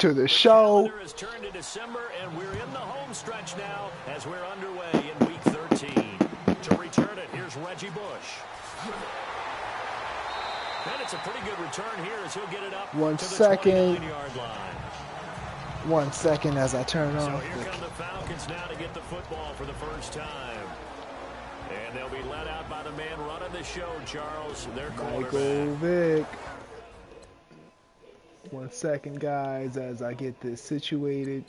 to the show. Calendar has turned to December, and we're in the home stretch now as we're underway in Week 13. To return it, here's Reggie Bush. And it's a pretty good return here as he'll get it up to the 29-yard line. 1 second as I turn on. So here come the Falcons now to get the football for the first time. And they'll be led out by the man running the show, Charles, their quarterback. Michael Vick. 1 second, guys, as I get this situated.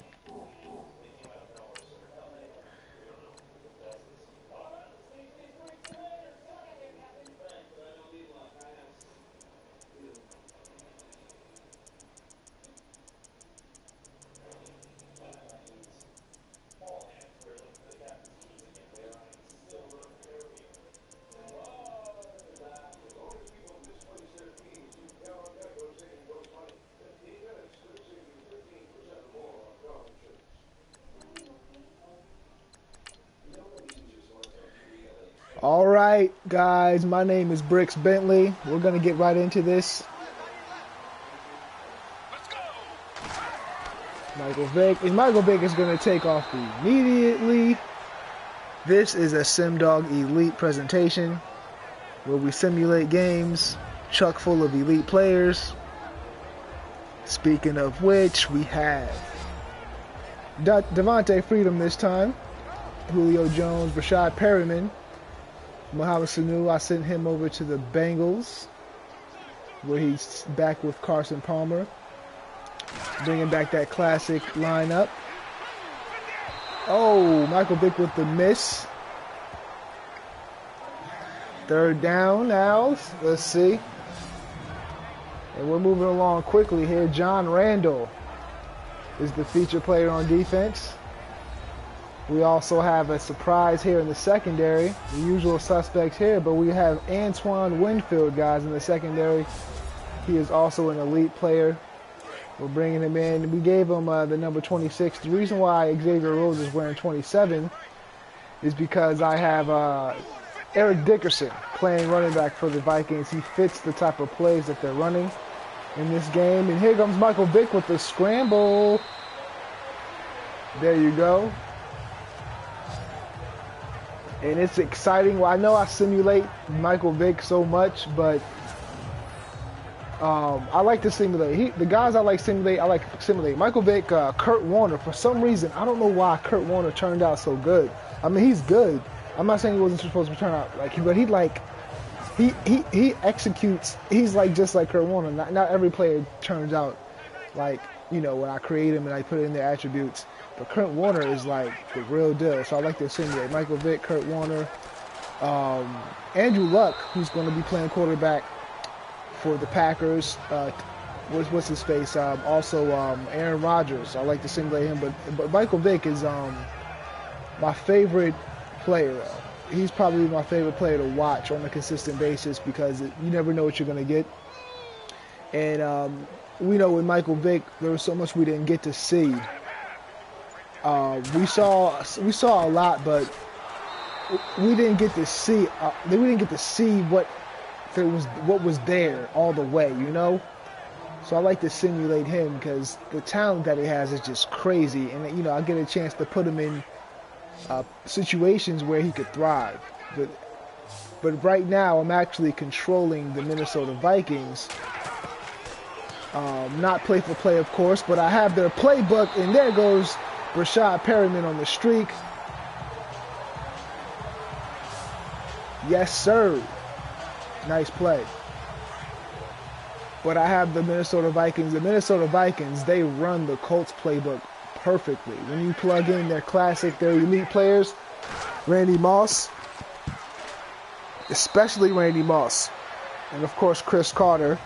All right, guys, my name is Brix Bently. We're going to get right into this. Let's go. Michael Vick. And Michael Vick is going to take off immediately. This is a SimDog Elite presentation where we simulate games chock full of elite players. Speaking of which, we have Devontae Freedom this time, Julio Jones, Rashad Perriman, Mohamed Sanu. I sent him over to the Bengals, where he's back with Carson Palmer, bringing back that classic lineup. Oh, Michael Vick with the miss. Third down now. Let's see. And we're moving along quickly here. John Randall is the feature player on defense. We also have a surprise here in the secondary. The usual suspects here, but we have Antoine Winfield, guys, in the secondary. He is also an elite player. We're bringing him in. We gave him the number 26. The reason why Xavier Rhodes is wearing 27 is because I have Eric Dickerson playing running back for the Vikings. He fits the type of plays that they're running in this game. And here comes Michael Vick with the scramble. There you go. And it's exciting. Well, I know I simulate Michael Vick so much, but I like to simulate. The guys I like simulate. Michael Vick, Kurt Warner. For some reason, I don't know why Kurt Warner turned out so good. I mean, he's good. I'm not saying he wasn't supposed to turn out but he executes. He's like just like Kurt Warner. Not every player turns out like, you know, when I create him and I put in their attributes. But Kurt Warner is like the real deal, so I like to simulate Michael Vick, Kurt Warner, Andrew Luck, who's going to be playing quarterback for the Packers. What's his face? Also, Aaron Rodgers. I like to simulate him, but Michael Vick is my favorite player. He's probably my favorite player to watch on a consistent basis because you never know what you're going to get. And we know with Michael Vick, there was so much we didn't get to see. We saw a lot, but we didn't get to see. We didn't get to see what was there all the way, you know. So I like to simulate him because the talent that he has is just crazy, and you know I get a chance to put him in situations where he could thrive. But right now I'm actually controlling the Minnesota Vikings. Not play for play, of course, but I have their playbook, and there goes Rashad Perriman on the streak. Yes, sir. Nice play. But I have the Minnesota Vikings. The Minnesota Vikings, they run the Colts playbook perfectly. When you plug in their classic, their elite players, Randy Moss, especially Randy Moss, and of course Chris Carter,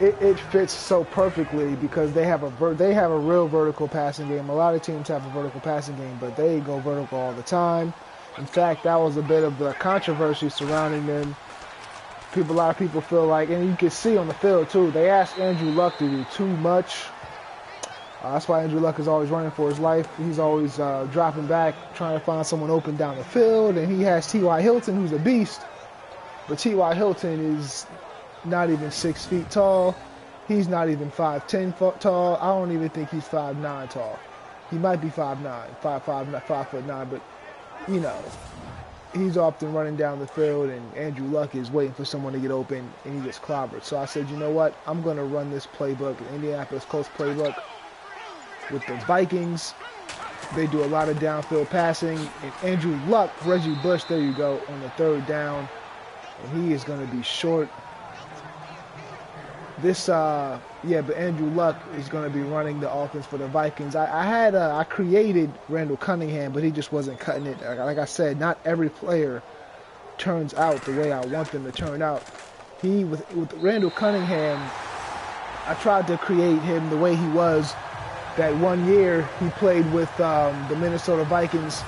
it fits so perfectly because they have a real vertical passing game. A lot of teams have a vertical passing game, but they go vertical all the time. In fact, that was a bit of the controversy surrounding them. A lot of people feel like, and you can see on the field too, they asked Andrew Luck to do too much. That's why Andrew Luck is always running for his life. He's always dropping back, trying to find someone open down the field. And he has T.Y. Hilton, who's a beast. But T.Y. Hilton is not even 6 feet tall. He's not even 5'10" tall. I don't even think he's 5'9" tall. He might be 5'9", 5'9", but you know, he's often running down the field, and Andrew Luck is waiting for someone to get open, and he gets clobbered. So I said, you know what? I'm going to run this playbook, the Indianapolis Colts playbook, with the Vikings. They do a lot of downfield passing, and Andrew Luck, Reggie Bush, there you go, on the third down, and he is going to be short. But Andrew Luck is going to be running the offense for the Vikings. I created Randall Cunningham, but he just wasn't cutting it. Like I said, not every player turns out the way I want them to turn out. With Randall Cunningham, I tried to create him the way he was that 1 year he played with the Minnesota Vikings.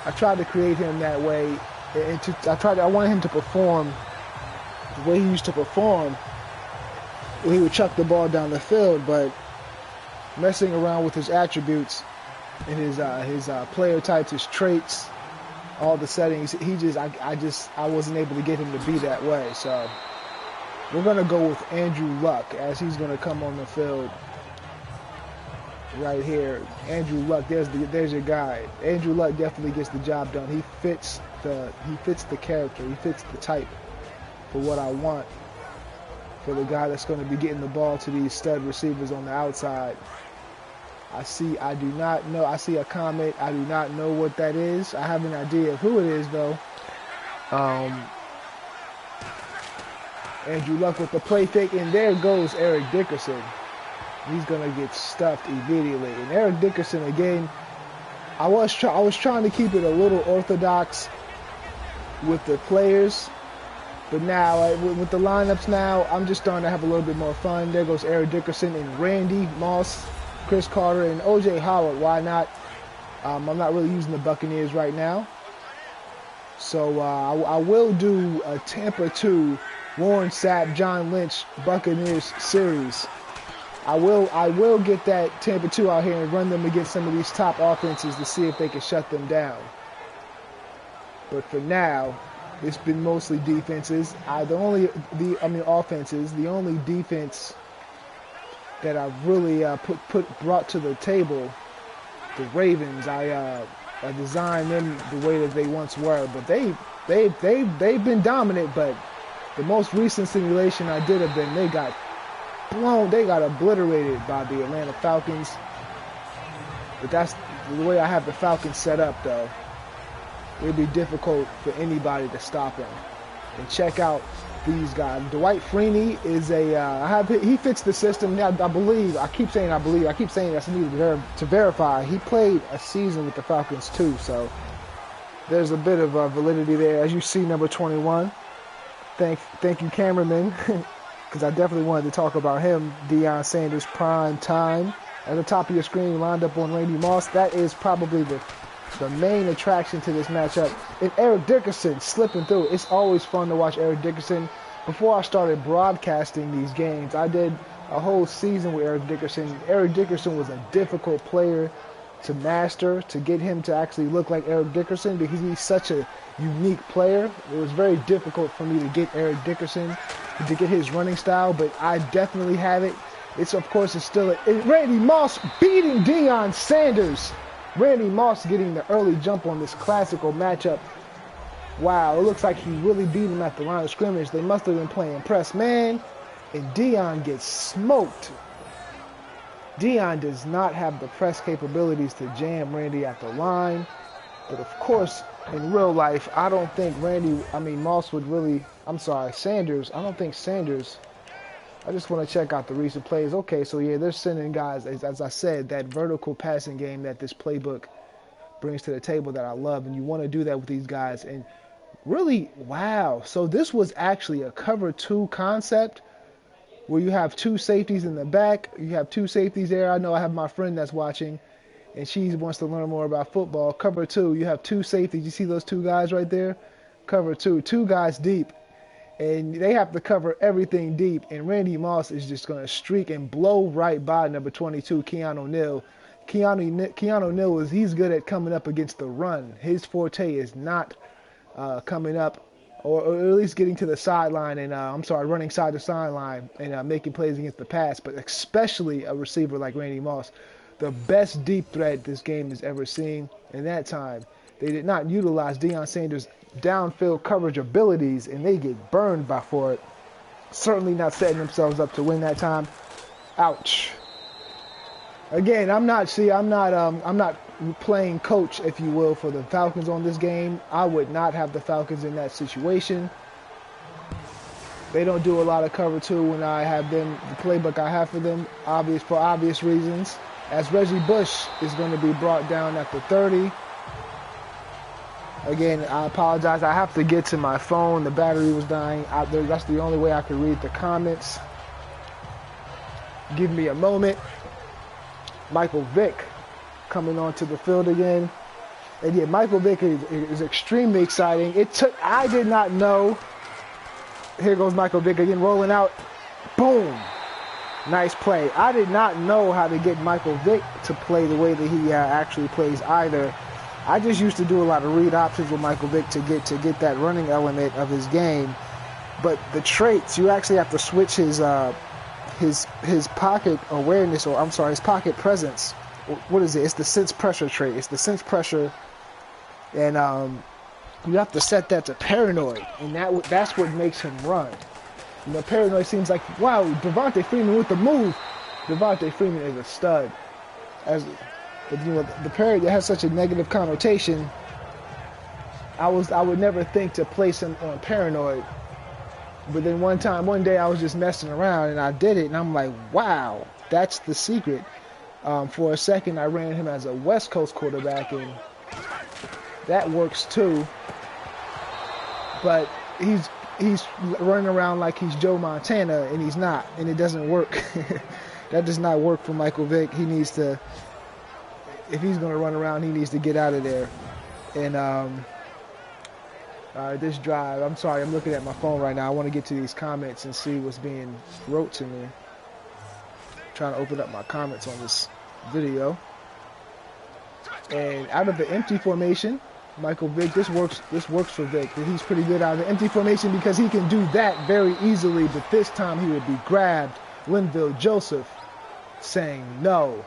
I tried to create him that way, and I wanted him to perform the way he used to perform. He would chuck the ball down the field, but messing around with his attributes and his player types, his traits, all the settings, I wasn't able to get him to be that way. So we're gonna go with Andrew Luck as he's gonna come on the field right here. Andrew Luck, there's your guy. Andrew Luck definitely gets the job done. He fits the character. He fits the type for what I want. For the guy that's going to be getting the ball to these stud receivers on the outside. I see a comment. I do not know what that is. I have an idea of who it is, though. Andrew Luck with the play fake, and there goes Eric Dickerson. He's going to get stuffed immediately. And Eric Dickerson, again, I was trying to keep it a little orthodox with the players. But now, with the lineups now, I'm just starting to have a little bit more fun. There goes Eric Dickerson and Randy Moss, Chris Carter, and O.J. Howard. Why not? I'm not really using the Buccaneers right now. So I will do a Tampa 2, Warren Sapp, John Lynch, Buccaneers series. I will get that Tampa 2 out here and run them against some of these top offenses to see if they can shut them down. But for now, it's been mostly defenses. Offenses. The only defense that I've really brought to the table, the Ravens. I designed them the way that they once were, but they've been dominant. But the most recent simulation I did of them, they got obliterated by the Atlanta Falcons. But that's the way I have the Falcons set up, though. It'd be difficult for anybody to stop him. And check out these guys. Dwight Freeney is he fits the system. Now, I keep saying that's needed to verify. He played a season with the Falcons too, so there's a bit of validity there. As you see, number 21. Thank you, cameraman, because I definitely wanted to talk about him. Deion Sanders, prime time. At the top of your screen, lined up on Randy Moss. That is probably the main attraction to this matchup. And Eric Dickerson slipping through. It's always fun to watch Eric Dickerson. Before I started broadcasting these games, I did a whole season with Eric Dickerson. Eric Dickerson was a difficult player to master, to get him to actually look like Eric Dickerson, because he's such a unique player. It was very difficult for me to get Eric Dickerson, to get his running style, but I definitely have it. It's still Randy Moss beating Deion Sanders. Randy Moss getting the early jump on this classical matchup. Wow, it looks like he really beat him at the line of scrimmage. They must have been playing press man, and Deion gets smoked. Deion does not have the press capabilities to jam Randy at the line. But of course, in real life, I don't think Moss would really, Sanders. I don't think Sanders. I just want to check out the recent plays. Okay, so yeah, they're sending guys, as I said, that vertical passing game that this playbook brings to the table that I love. And you want to do that with these guys. And really, wow. So this was actually a cover 2 concept where you have 2 safeties in the back. You have 2 safeties there. I know I have my friend that's watching, and she wants to learn more about football. Cover 2, you have 2 safeties. You see those 2 guys right there? Cover 2, 2 guys deep. And they have to cover everything deep. And Randy Moss is just going to streak and blow right by number 22, Keanu Neal. Keanu Neal he's good at coming up against the run. His forte is not coming up or at least getting to the sideline and running side to sideline and making plays against the pass, but especially a receiver like Randy Moss, the best deep threat this game has ever seen. In that time, they did not utilize Deion Sanders' downfield coverage abilities, and they get burned for it. Certainly not setting themselves up to win that time. Ouch. Again, I'm not playing coach, if you will, for the Falcons on this game. I would not have the Falcons in that situation. They don't do a lot of cover two when I have them, the playbook I have for them, for obvious reasons. As Reggie Bush is going to be brought down at the 30. Again, I apologize. I have to get to my phone. The battery was dying. That's the only way I could read the comments. Give me a moment. Michael Vick coming onto the field again. And yeah, Michael Vick is extremely exciting. I did not know. Here goes Michael Vick again, rolling out. Boom. Nice play. I did not know how to get Michael Vick to play the way that he actually plays either. I just used to do a lot of read options with Michael Vick to get that running element of his game. But the traits, you actually have to switch his pocket awareness, his pocket presence. What is it? It's the sense pressure trait. It's the sense pressure, and you have to set that to paranoid, and that's what makes him run. You know, paranoid seems like, wow, Devontae Freeman with the move. Devontae Freeman is a stud. But you know, the paranoid has such a negative connotation. I would never think to place him on paranoid. But then one day I was just messing around and I did it, and I'm like, wow, that's the secret. For a second, I ran him as a West Coast quarterback, and that works too. But he's running around like he's Joe Montana, and he's not, and it doesn't work. That does not work for Michael Vick. He needs to, if he's going to run around, he needs to get out of there. And this drive, I'm sorry, I'm looking at my phone right now. I want to get to these comments and see what's being wrote to me. Trying to open up my comments on this video. And out of the empty formation, Michael Vick, this works for Vick. He's pretty good out of the empty formation because he can do that very easily, but this time he would be grabbed. Linville Joseph saying no.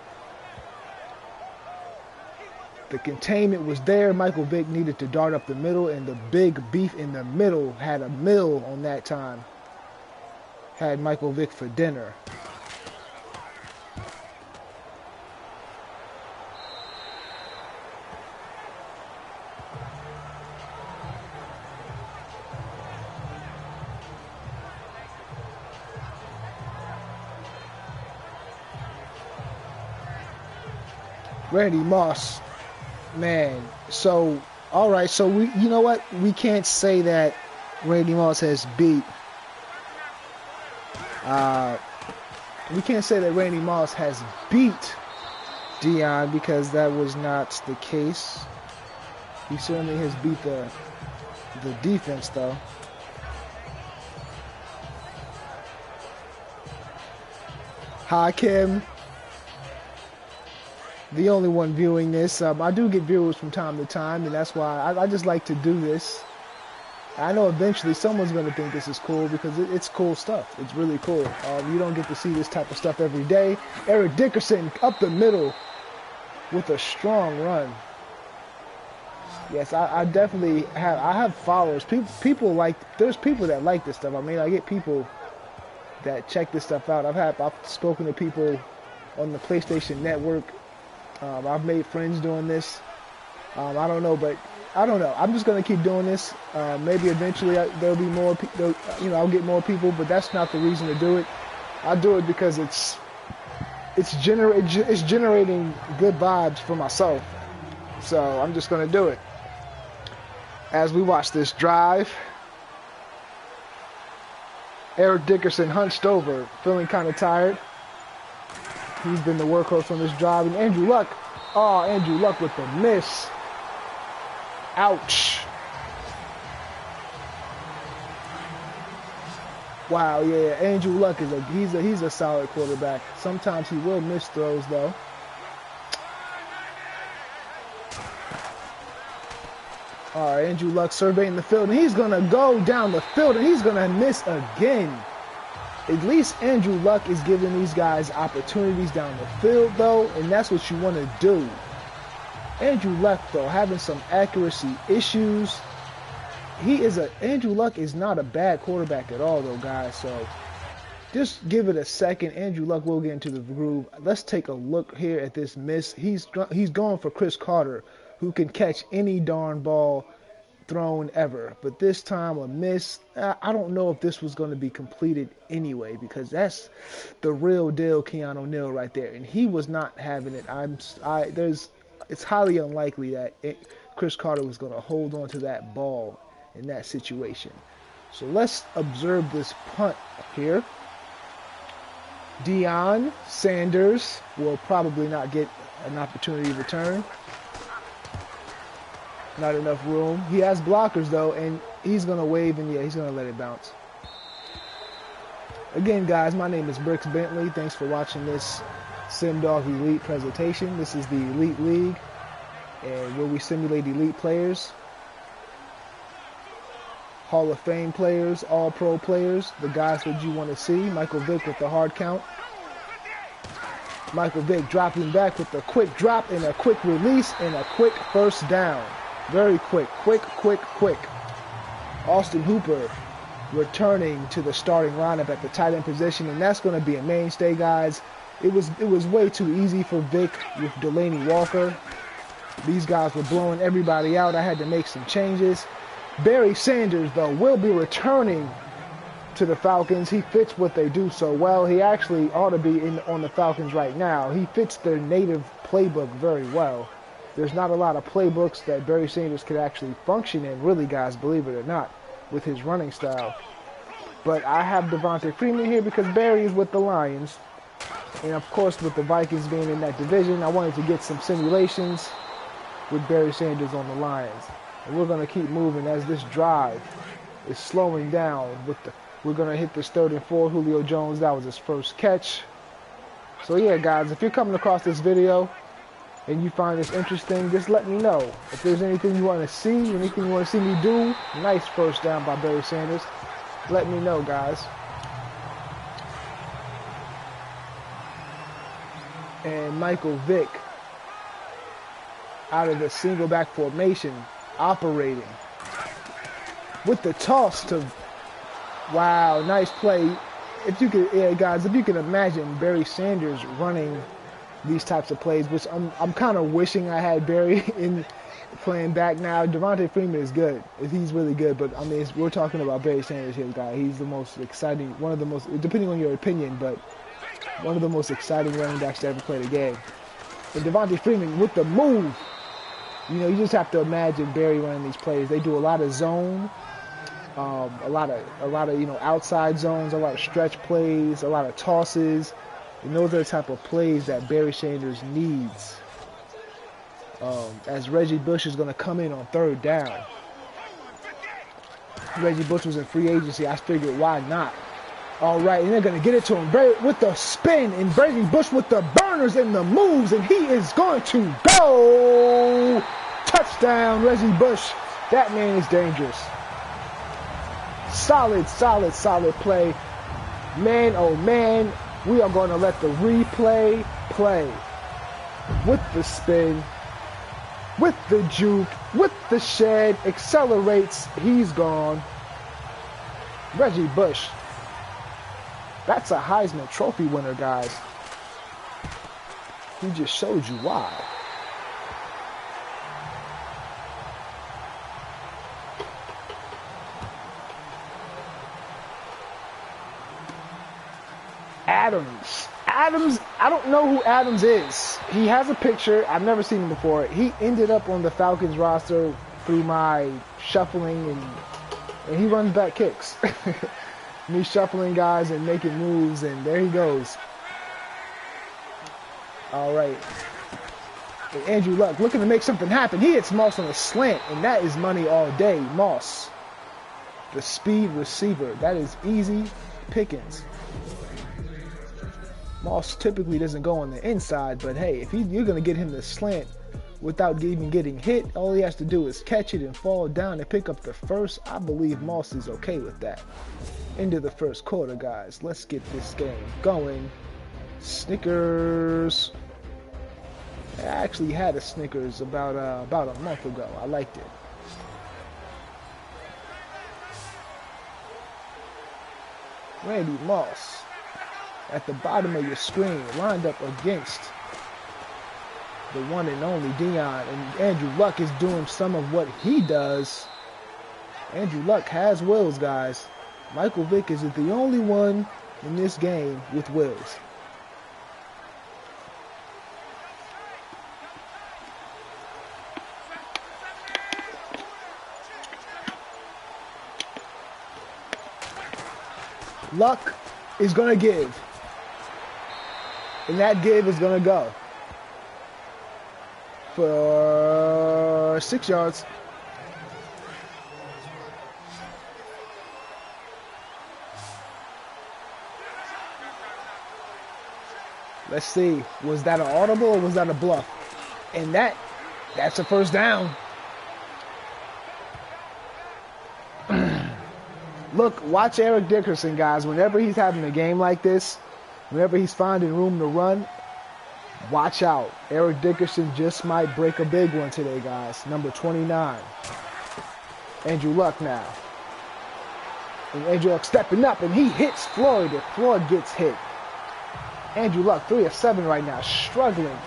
The containment was there. Michael Vick needed to dart up the middle, and the big beef in the middle had a mill on that time. Had Michael Vick for dinner. Randy Moss, man. So, all right. So you know what? We can't say that Randy Moss has beat. We can't say that Randy Moss has beat Deion because that was not the case. He certainly has beat the defense, though. Hakim. The only one viewing this. I do get viewers from time to time, and that's why I just like to do this. I know eventually someone's going to think this is cool because it's cool stuff. It's really cool. You don't get to see this type of stuff every day. Eric Dickerson up the middle with a strong run. Yes, I definitely have. I have followers. People like. There's people that like this stuff. I mean, I get people that check this stuff out. I've spoken to people on the PlayStation Network. I've made friends doing this. I don't know, but I don't know. I'm just gonna keep doing this. Maybe eventually there'll be more. I'll get more people, but that's not the reason to do it. I do it because it's generating good vibes for myself. So I'm just gonna do it. As we watch this drive, Eric Dickerson hunched over, feeling kind of tired. He's been the workhorse on this drive. And Andrew Luck. Oh, Andrew Luck with the miss. Ouch. Wow, yeah. Andrew Luck he's a solid quarterback. Sometimes he will miss throws, though. All right, Andrew Luck surveying the field, and he's going to go down the field, and he's going to miss again. At least Andrew Luck is giving these guys opportunities down the field, though, and that's what you want to do. Andrew Luck, though, having some accuracy issues. Andrew Luck is not a bad quarterback at all, though, guys. So just give it a second. Andrew Luck will get into the groove. Let's take a look here at this miss. He's going for Chris Carter, who can catch any darn ball thrown ever. But this time a miss. I don't know if this was going to be completed anyway, because that's the real deal Keanu Neal right there, and he was not having it. It's highly unlikely that Chris Carter was going to hold on to that ball in that situation. So let's observe this punt here. Deion Sanders will probably not get an opportunity to return. Not enough room. He has blockers, though, and he's going to wave, and yeah, he's going to let it bounce. Again, guys, my name is Brix Bently. Thanks for watching this SimDog Elite presentation. This is the Elite League, and where we simulate elite players, Hall of Fame players, All-Pro players, the guys that you want to see. Michael Vick with the hard count. Michael Vick dropping back with a quick drop and a quick release and a quick first down. Very quick. Austin Hooper returning to the starting lineup at the tight end position, and that's going to be a mainstay, guys. It was way too easy for Vick with Delaney Walker. These guys were blowing everybody out. I had to make some changes. Barry Sanders, though, will be returning to the Falcons. He fits what they do so well. He actually ought to be on the Falcons right now. He fits their native playbook very well. There's not a lot of playbooks that Barry Sanders could actually function in, really, guys, believe it or not, with his running style. But I have Devontae Freeman here because Barry is with the Lions. And, of course, with the Vikings being in that division, I wanted to get some simulations with Barry Sanders on the Lions. And we're going to keep moving as this drive is slowing down. We're going to hit this 3rd and 4. Julio Jones, that was his first catch. So, yeah, guys, if you're coming across this video and you find this interesting, just let me know. If there's anything you want to see, anything you want to see me do, nice first down by Barry Sanders, let me know, guys. And Michael Vick out of the single back formation, operating with the toss to, wow, nice play. If you could, yeah, guys, if you can imagine Barry Sanders running these types of plays, which I'm kind of wishing I had Barry in playing back now. Devontae Freeman is good. He's really good, but I mean, we're talking about Barry Sanders here, guy. He's the most exciting, one of the most, depending on your opinion, but one of the most exciting running backs to ever play the game. And Devontae Freeman with the move. You know, you just have to imagine Barry running these plays. They do a lot of zone, a lot of you know, outside zones, a lot of stretch plays, a lot of tosses, and those are the type of plays that Barry Sanders needs. As Reggie Bush is going to come in on 3rd down. Reggie Bush was in free agency. I figured, why not? All right, and they're going to get it to him with the spin, and Reggie Bush with the burners and the moves, and he is going to go. Touchdown, Reggie Bush. That man is dangerous. Solid play. Man, oh man, we are going to let the replay play. With the spin, with the juke, with the shed, accelerates, he's gone. Reggie Bush. That's a Heisman Trophy winner, guys. He just showed you why. Adams, I don't know who Adams is. He has a picture. I've never seen him before. He ended up on the Falcons roster through my shuffling, and he runs back kicks. Me shuffling guys and making moves, and there he goes. All right. And Andrew Luck looking to make something happen. He hits Moss on a slant, and that is money all day. Moss, the speed receiver. That is easy pickings. Moss typically doesn't go on the inside, but hey, if you're going to get him the slant without even getting hit. All he has to do is catch it and fall down and pick up the first. I believe Moss is okay with that. Into the first quarter, guys. Let's get this game going. Snickers. I actually had a Snickers about a month ago. I liked it. Randy Moss at the bottom of your screen, lined up against the one and only Dion, and Andrew Luck is doing some of what he does. Andrew Luck has wills, guys. Michael Vick is the only one in this game with wills. Luck is going to give, and that give is going to go for 6 yards. Let's see, was that an audible or was that a bluff? And that's a first down. Look, watch Eric Dickerson, guys. Whenever he's having a game like this, whenever he's finding room to run, watch out. Eric Dickerson just might break a big one today, guys. Number 29. Andrew Luck now. And Andrew Luck stepping up, and he hits Floyd. If Floyd gets hit. Andrew Luck, 3 of 7 right now, struggling.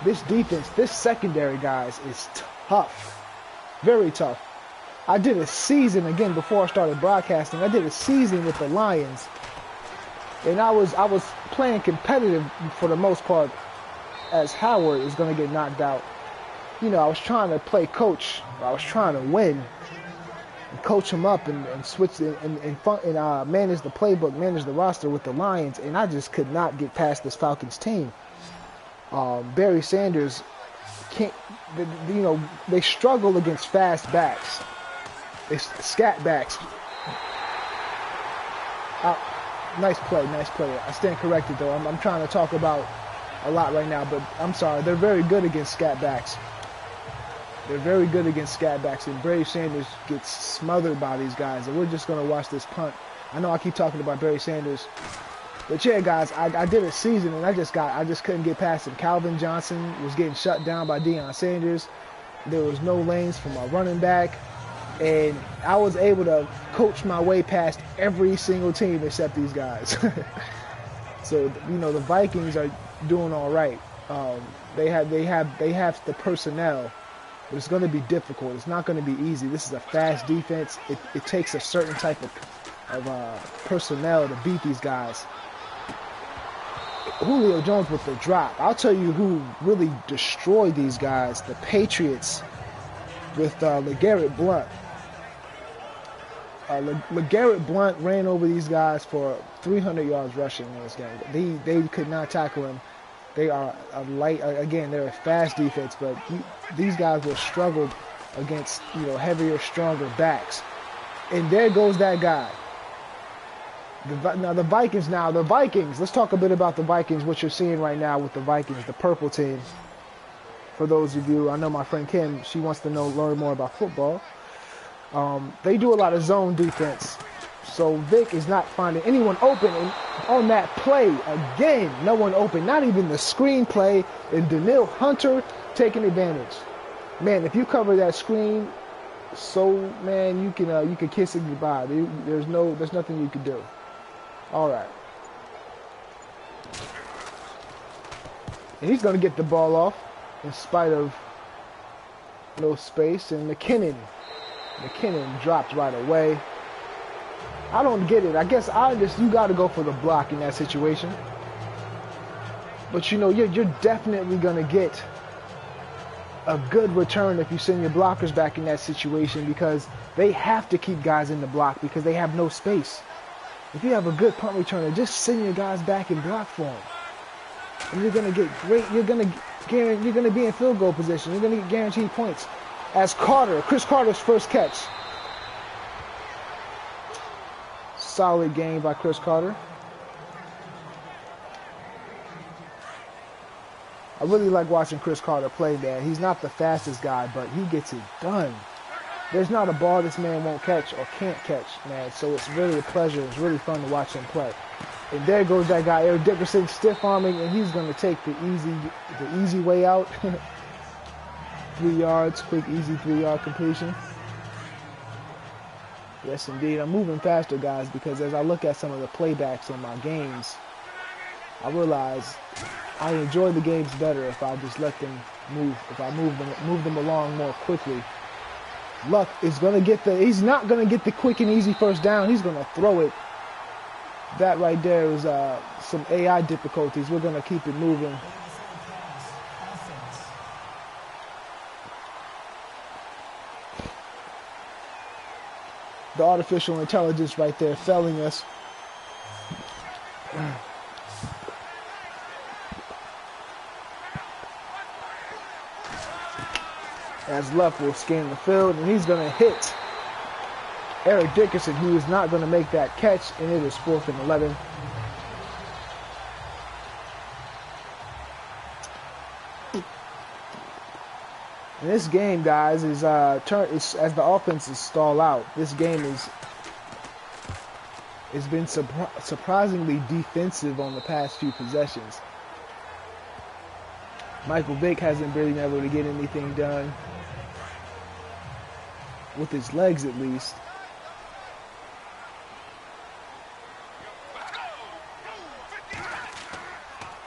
This defense, this secondary, guys, is tough. Very tough. I did a season, again, before I started broadcasting, I did a season with the Lions. And I was playing competitive for the most part as Howard is going to get knocked out. You know, I was trying to play coach. I was trying to win and coach him up and switch and manage the playbook, manage the roster with the Lions. And I just could not get past this Falcons team. Barry Sanders can't, you know, they struggle against fast backs. They scat backs. Nice play, nice play. I stand corrected, though. I'm trying to talk about a lot right now, but I'm sorry. They're very good against scat backs. They're very good against scat backs, and Barry Sanders gets smothered by these guys, and we're just going to watch this punt. I know I keep talking about Barry Sanders, but yeah, guys, I did a season, and I just couldn't get past him. Calvin Johnson was getting shut down by Deion Sanders. There was no lanes for my running back. And I was able to coach my way past every single team except these guys. So, you know, the Vikings are doing all right. They have the personnel, but it's going to be difficult. It's not going to be easy. This is a fast defense. It takes a certain type of personnel to beat these guys. Julio Jones with the drop. I'll tell you who really destroyed these guys. The Patriots with LeGarrette Blount. LeGarrette Blount ran over these guys for 300 yards rushing in this game. They could not tackle him. They are they're a fast defense, but these guys will struggle against, you know, heavier, stronger backs. And there goes that guy. The Vikings. Let's talk a bit about the Vikings, what you're seeing right now with the Vikings, the purple team. For those of you, I know my friend Kim, she wants to learn more about football. They do a lot of zone defense. So Vic is not finding anyone open. And on that play, again, no one open. Not even the screen play. And Daniil Hunter taking advantage. Man, if you cover that screen, man, you can kiss it goodbye. There's nothing you can do. All right. And he's going to get the ball off in spite of no space. And McKinnon dropped right away. I don't get it. I guess you got to go for the block in that situation. But you know, you're definitely going to get a good return if you send your blockers back in that situation, because they have to keep guys in the block because they have no space. If you have a good punt returner, just send your guys back in block form. And you're going to get great. You're going to be in field goal position. You're going to get guaranteed points. As Chris Carter's first catch. Solid game by Chris Carter. I really like watching Chris Carter play, man. He's not the fastest guy, but he gets it done. There's not a ball this man won't catch or can't catch, man. So it's really a pleasure. It's really fun to watch him play. And there goes that guy, Eric Dickerson, stiff arming, and he's going to take the easy way out. 3 yards, quick, easy 3-yard completion. Yes, indeed. I'm moving faster, guys, because as I look at some of the playbacks on my games, I realize I enjoy the games better if I just let them move. If I move them along more quickly. Luck is going to get he's not going to get the quick and easy first down. He's going to throw it. That right there is some AI difficulties. We're going to keep it moving. The artificial intelligence right there failing us. As Luck will scan the field, and he's going to hit Eric Dickerson, who is not going to make that catch, and it is 4th and 11. And this game, guys, is as the offenses stall out. This game has been surprisingly defensive on the past few possessions. Michael Vick hasn't really been able to get anything done with his legs, at least.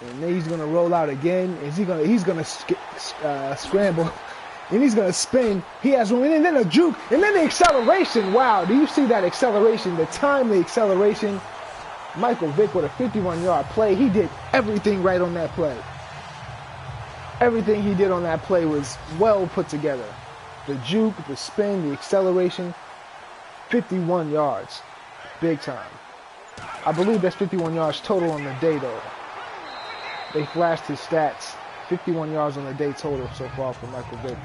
And then he's going to roll out again. He's going to scramble. And he's going to spin. He has room. And then a juke. And then the acceleration. Wow. Do you see that acceleration? The timely acceleration. Michael Vick with a 51-yard play. He did everything right on that play. Everything he did on that play was well put together. The juke, the spin, the acceleration. 51 yards. Big time. I believe that's 51 yards total on the day, though. They flashed his stats. 51 yards on the day total so far for Michael Vick.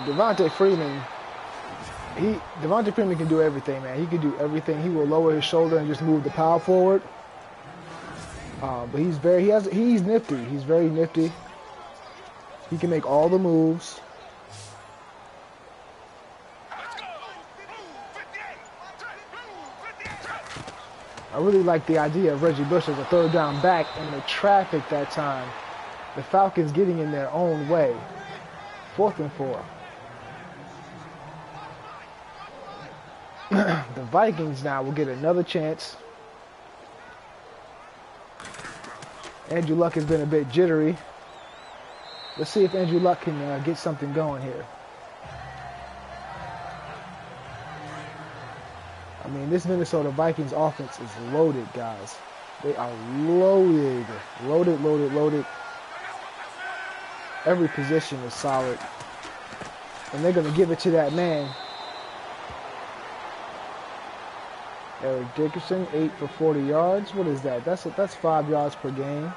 Devontae Freeman can do everything, man. He can do everything. He will lower his shoulder and just move the power forward. But he's nifty. He's very nifty. He can make all the moves. I really like the idea of Reggie Bush as a third down back and the traffic that time. The Falcons getting in their own way. 4th and 4. The Vikings now will get another chance. Andrew Luck has been a bit jittery. Let's see if Andrew Luck can get something going here. I mean, this Minnesota Vikings offense is loaded, guys. They are loaded. Loaded. Every position is solid. And they're going to give it to that man. Eric Dickerson, 8 for 40 yards. What is that? That's 5 yards per game.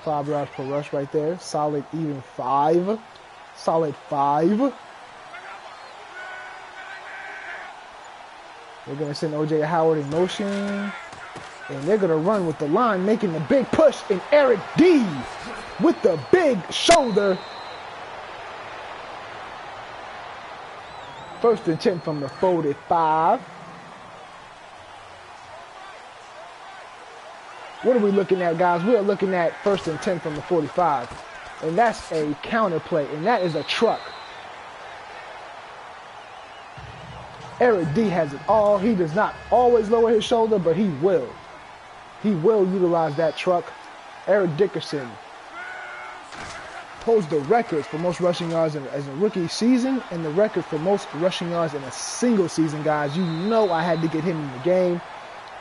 5 yards per rush right there. Solid even 5. Solid 5. They're going to send O.J. Howard in motion. And they're going to run with the line, making the big push. And Eric D. with the big shoulder. 1st and 10 from the 45. What are we looking at, guys? We are looking at 1st and 10 from the 45. And that's a counter play. And that is a truck. Eric D has it all. He does not always lower his shoulder, but he will. He will utilize that truck. Eric Dickerson holds the record for most rushing yards as a rookie season and the record for most rushing yards in a single season, guys. You know I had to get him in the game.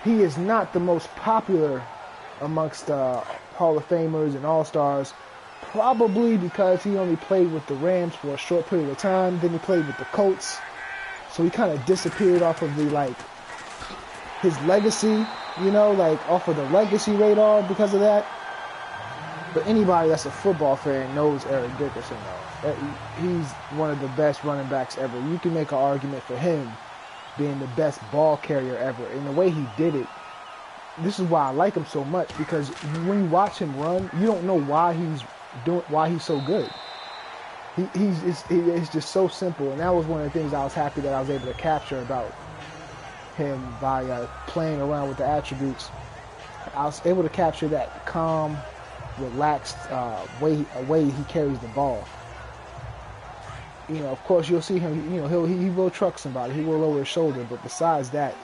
He is not the most popular amongst Hall of Famers and All-Stars, probably because he only played with the Rams for a short period of time. Then he played with the Colts. So he kind of disappeared off of his legacy, off of the legacy radar because of that. But anybody that's a football fan knows Eric Dickerson, though. He's one of the best running backs ever. You can make an argument for him being the best ball carrier ever. And the way he did it, this is why I like him so much, because when you watch him run, you don't know why he's so good. It's just so simple, and that was one of the things I was happy that I was able to capture about him by playing around with the attributes. I was able to capture that calm, relaxed way he carries the ball. You know, of course, you'll see him. You know, he will truck somebody. He will lower his shoulder, but besides that,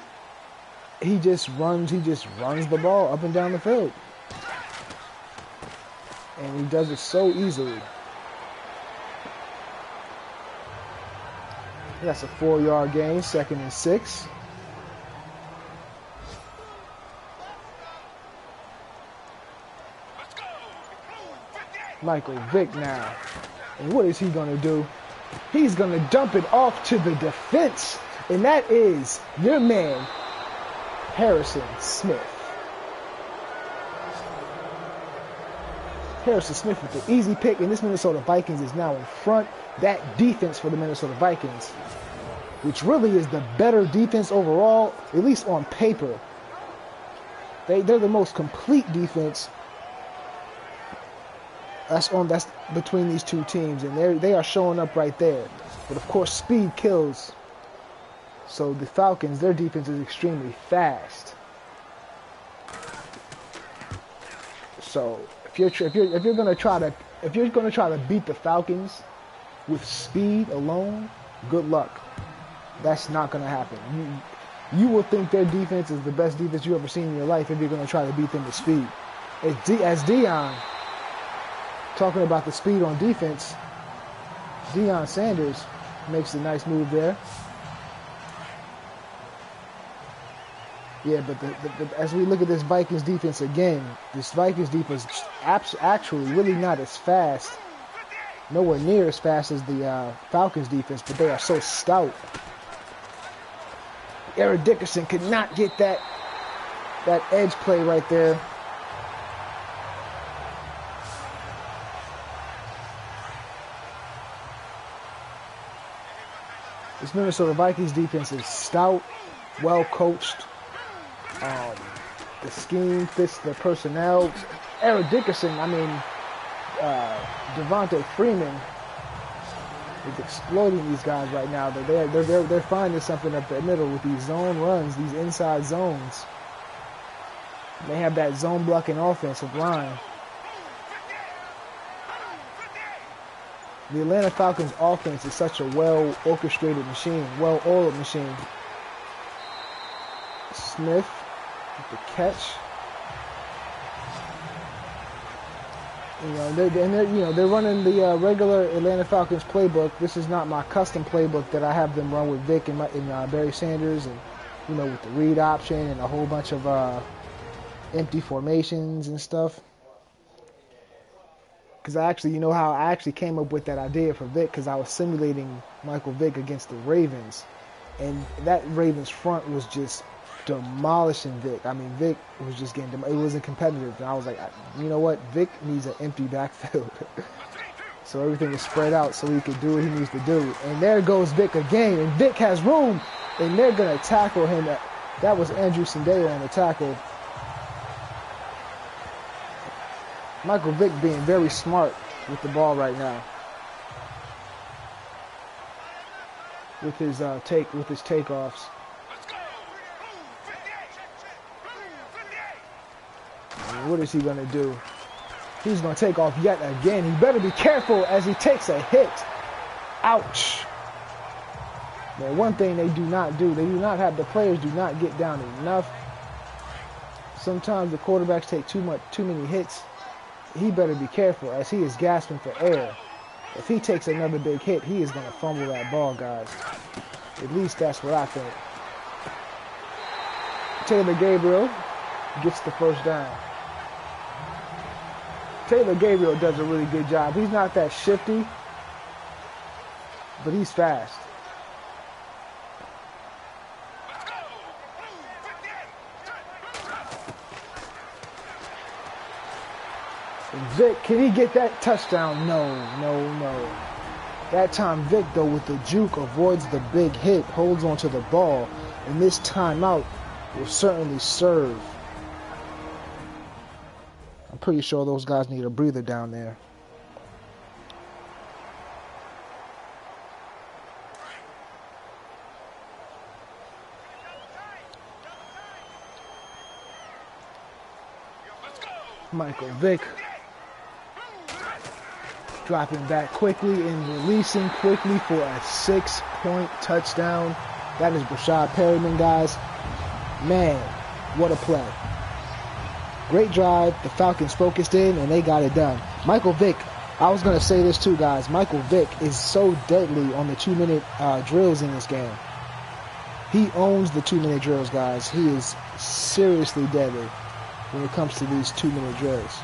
he just runs the ball up and down the field. And he does it so easily. That's a 4-yard gain, 2nd and 6. Michael Vick now. And what is he going to do? He's going to dump it off to the defense. And that is your man, Harrison Smith. Harrison Smith with the easy pick, and this Minnesota Vikings is now in front. That defense for the Minnesota Vikings, which really is the better defense overall, at least on paper. They're the most complete defense. That's between these two teams, and they are showing up right there. But of course, speed kills. So the Falcons, their defense is extremely fast. So if you're gonna try to beat the Falcons with speed alone, good luck. That's not gonna happen. You will think their defense is the best defense you've ever seen in your life if you're gonna try to beat them with speed. As Deion talking about the speed on defense, Deion Sanders makes a nice move there. Yeah, but as we look at this Vikings defense again, this Vikings defense actually really not as fast, nowhere near as fast as the Falcons defense, but they are so stout. Eric Dickerson could not get that edge play right there. This Minnesota Vikings defense is stout, well coached. The scheme fits the personnel. Eric Dickerson, Devontae Freeman is exploiting these guys right now. They're finding something up the middle with these zone runs, these inside zones. They have that zone blocking offensive line. The Atlanta Falcons offense is such a well-orchestrated machine, well-oiled machine. Smith with the catch. They're running the regular Atlanta Falcons playbook. This is not my custom playbook that I have them run with Vic and Barry Sanders, and with the read option and a whole bunch of empty formations and stuff. Because I actually came up with that idea for Vic, because I was simulating Michael Vick against the Ravens, and that Ravens front was just demolishing Vic. Vic was just getting it wasn't competitive, and I was like, you know what, Vic needs an empty backfield. So everything was spread out so he could do what he needs to do. And there goes Vic again, and Vic has room, and they're gonna tackle him. That was Andrew Sendeo on the tackle. Michael Vick being very smart with the ball right now. With his takeoffs. And what is he gonna do? He's gonna take off yet again. He better be careful as he takes a hit. Ouch. Man, one thing they do not do, the players do not get down enough. Sometimes the quarterbacks take too many hits. He better be careful as he is gasping for air. If he takes another big hit, he is going to fumble that ball, guys. At least that's what I think. Taylor Gabriel gets the first down. Taylor Gabriel does a really good job. He's not that shifty, but he's fast. Vic, can he get that touchdown? No. That time, Vic, though, with the juke, avoids the big hit, holds onto the ball, and this timeout will certainly serve. I'm pretty sure those guys need a breather down there. Michael Vick dropping back quickly and releasing quickly for a 6-point touchdown. That is Brashad Perryman, guys. Man, what a play. Great drive. The Falcons focused in and they got it done. Michael Vick, I was going to say this too, guys. Michael Vick is so deadly on the 2-minute drills in this game. He owns the 2-minute drills, guys. He is seriously deadly when it comes to these 2-minute drills.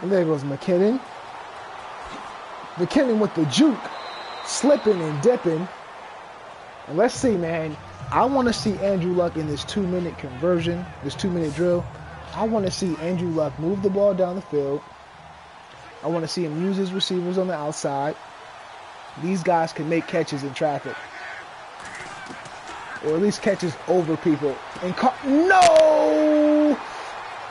And there goes McKinnon. McKinnon with the juke, slipping and dipping. And let's see, man. I want to see Andrew Luck in this 2-minute conversion, this 2-minute drill. I want to see Andrew Luck move the ball down the field. I want to see him use his receivers on the outside. These guys can make catches in traffic. Or at least catches over people. And no!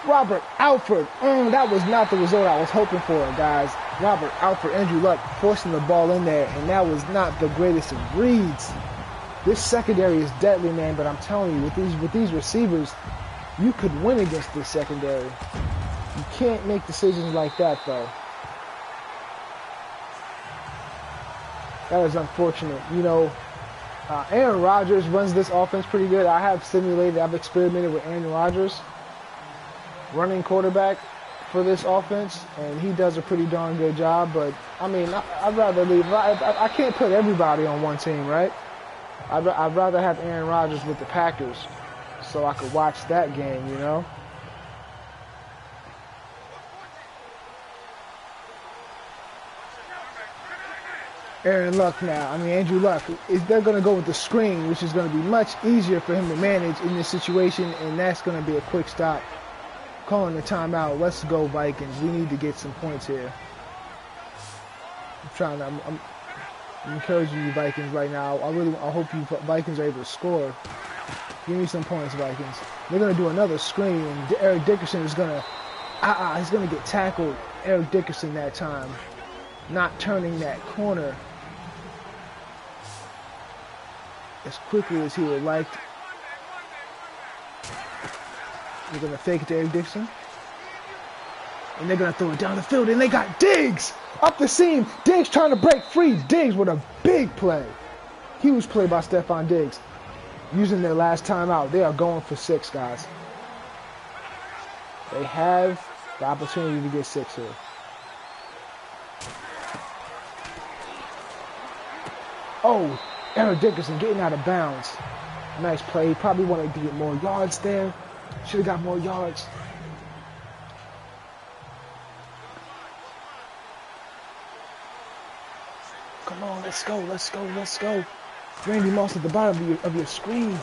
Robert Alford. That was not the result I was hoping for, guys. Robert Alford, Andrew Luck forcing the ball in there, and that was not the greatest of reads. This secondary is deadly, man, but I'm telling you, with these receivers, you could win against this secondary. You can't make decisions like that, though. That is unfortunate. You know, Aaron Rodgers runs this offense pretty good. I've experimented with Aaron Rodgers running quarterback for this offense, and he does a pretty darn good job. But, I mean, I'd rather leave. I can't put everybody on one team, right? I'd rather have Aaron Rodgers with the Packers so I could watch that game, you know? Aaron Luck now. I mean, Andrew Luck. They're going to go with the screen, which is going to be much easier for him to manage in this situation, and that's going to be a quick stop. Calling the timeout. Let's go, Vikings. We need to get some points here. I'm encouraging you, Vikings, right now. I hope you Vikings are able to score. Give me some points, Vikings. They're going to do another screen, and Eric Dickerson is going to... he's going to get tackled. Eric Dickerson that time. Not turning that corner as quickly as he would like. They're going to fake it to Eric Dickerson. And they're going to throw it down the field, and they got Diggs up the seam. Diggs trying to break free. Diggs with a big play. Huge play by Stephon Diggs. Using their last timeout. They are going for 6, guys. They have the opportunity to get 6 here. Oh, Eric Dickerson getting out of bounds. Nice play. He probably wanted to get more yards there. Should have got more yards. Come on, let's go. Randy Moss at the bottom of your screen.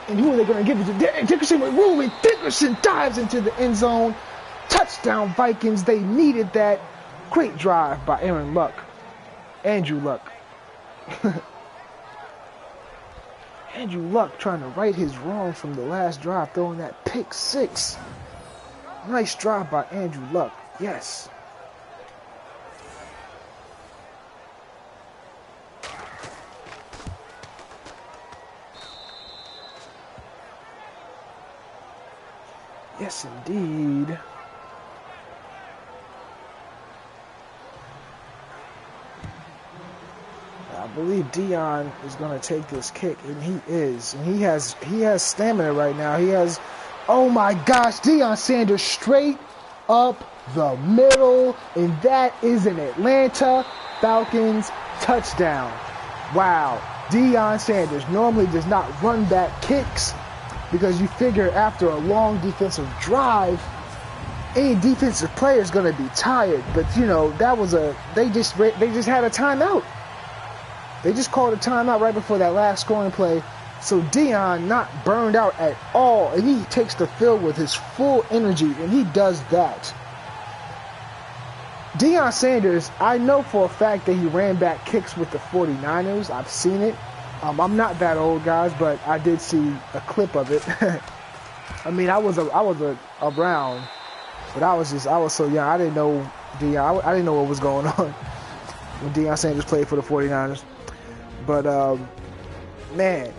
And who are they going to give it to? Dickerson with room, and Dickerson dives into the end zone. Touchdown, Vikings. They needed that. Great drive by Aaron Luck. Andrew Luck. Andrew Luck trying to right his wrongs from the last drive, throwing that pick 6. Nice drive by Andrew Luck. Yes. Yes, indeed. I believe Dion is going to take this kick, and he is. And he has stamina right now. He has, oh my gosh, Deion Sanders straight up the middle, and that is an Atlanta Falcons touchdown. Wow. Deion Sanders normally does not run back kicks. because you figure after a long defensive drive, any defensive player is going to be tired. But you know, that was they just had a timeout. They just called a timeout right before that last scoring play. So Deion not burned out at all, and he takes the field with his full energy, and he does that. Deion Sanders, I know for a fact that he ran back kicks with the 49ers. I've seen it. I'm not that old, guys, but I did see a clip of it. I mean, I was around, but I was so young. I didn't know Deion. I didn't know what was going on when Deion Sanders played for the 49ers. But man,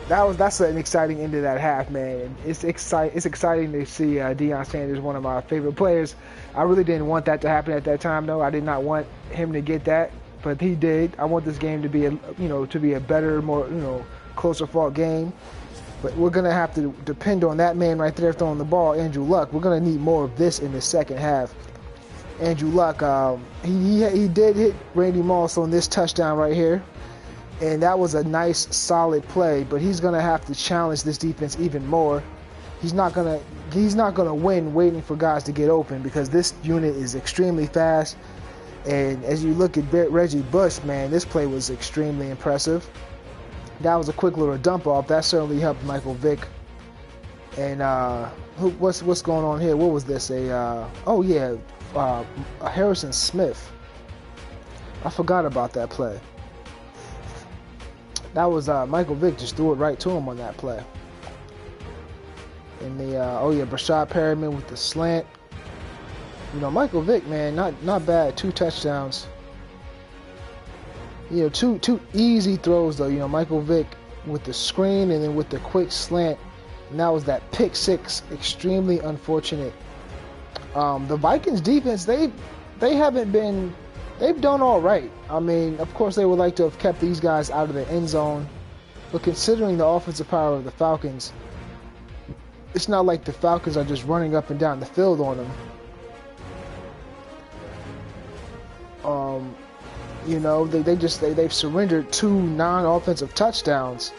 that's an exciting end of that half, man. It's exciting to see Deion Sanders, one of my favorite players. I really didn't want that to happen at that time, though. I did not want him to get that, but he did. I want this game to be a better, more closer fought game. But we're gonna have to depend on that man right there throwing the ball, Andrew Luck. We're gonna need more of this in the second half. Andrew Luck, he did hit Randy Moss on this touchdown right here. And that was a nice, solid play, but he's gonna have to challenge this defense even more. He's not gonna win waiting for guys to get open, because this unit is extremely fast. And as you look at Reggie Bush, man, this play was extremely impressive. That was a quick little dump off. That certainly helped Michael Vick. And what's going on here? What was this? A Harrison Smith. I forgot about that play. That was Michael Vick just threw it right to him on that play. And Brashad Perriman with the slant. You know, Michael Vick, man, not bad. 2 touchdowns. You know, two easy throws though. You know, Michael Vick with the screen and then with the quick slant. And that was that pick 6. Extremely unfortunate. The Vikings defense, they've done all right. I mean, of course, they would like to have kept these guys out of the end zone. But considering the offensive power of the Falcons, it's not like the Falcons are just running up and down the field on them. You know, they've surrendered 2 non-offensive touchdowns.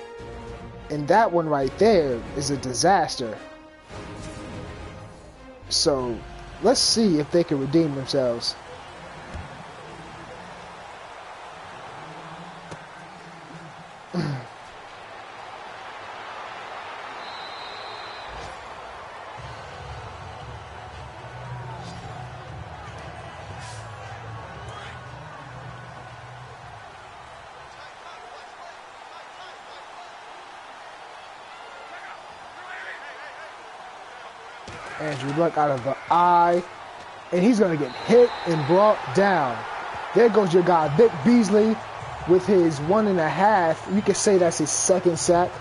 And that one right there is a disaster. So, let's see if they can redeem themselves. Andrew Luck out of the eye, and he's going to get hit and brought down. There goes your guy, Vic Beasley, with his 1.5. You could say that's his second sack.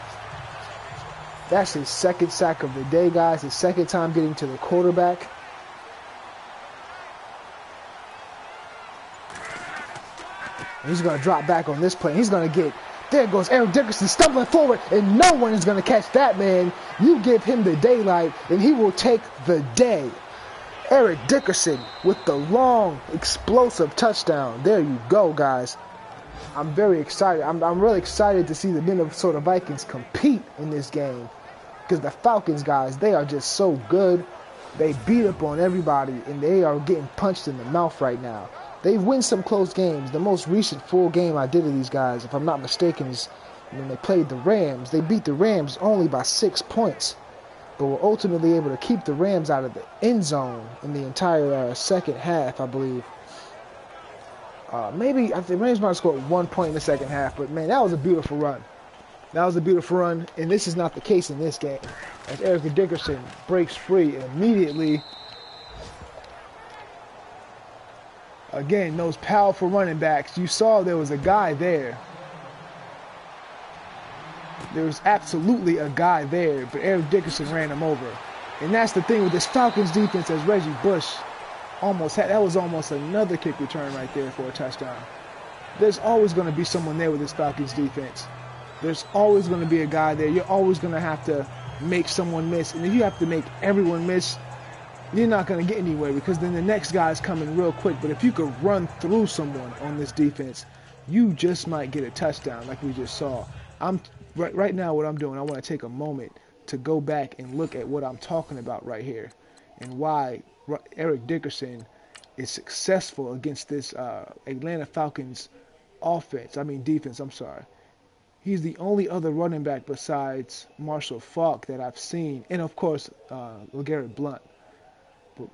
That's his second sack of the day, guys. His second time getting to the quarterback. And he's going to drop back on this play. He's going to get... There goes Eric Dickerson stumbling forward, and no one is going to catch that man. You give him the daylight, and he will take the day. Eric Dickerson with the long, explosive touchdown. There you go, guys. I'm very excited. I'm really excited to see the Minnesota Vikings compete in this game, because the Falcons, guys, they are just so good. They beat up on everybody, and they are getting punched in the mouth right now. They've won some close games. The most recent full game I did of these guys, if I'm not mistaken, is when they played the Rams. They beat the Rams only by 6 points, but were ultimately able to keep the Rams out of the end zone in the entire second half, I believe. Maybe the Rams might have scored 1 point in the second half, but man, that was a beautiful run. That was a beautiful run, and this is not the case in this game. As Eric Dickerson breaks free and immediately... Again, those powerful running backs, you saw there was a guy there. There was absolutely a guy there, but Eric Dickerson ran him over. And that's the thing with this Falcons defense, as Reggie Bush almost had. That was almost another kick return right there for a touchdown. There's always going to be someone there with this Falcons defense. There's always going to be a guy there. You're always going to have to make someone miss. And if you have to make everyone miss, you're not going to get anywhere, because then the next guy is coming real quick. But if you could run through someone on this defense, you just might get a touchdown like we just saw. Right now what I'm doing, I want to take a moment to go back and look at what I'm talking about right here and why Eric Dickerson is successful against this Atlanta Falcons defense, I'm sorry. He's the only other running back besides Marshall Faulk that I've seen, and of course, LeGarrette Blount. But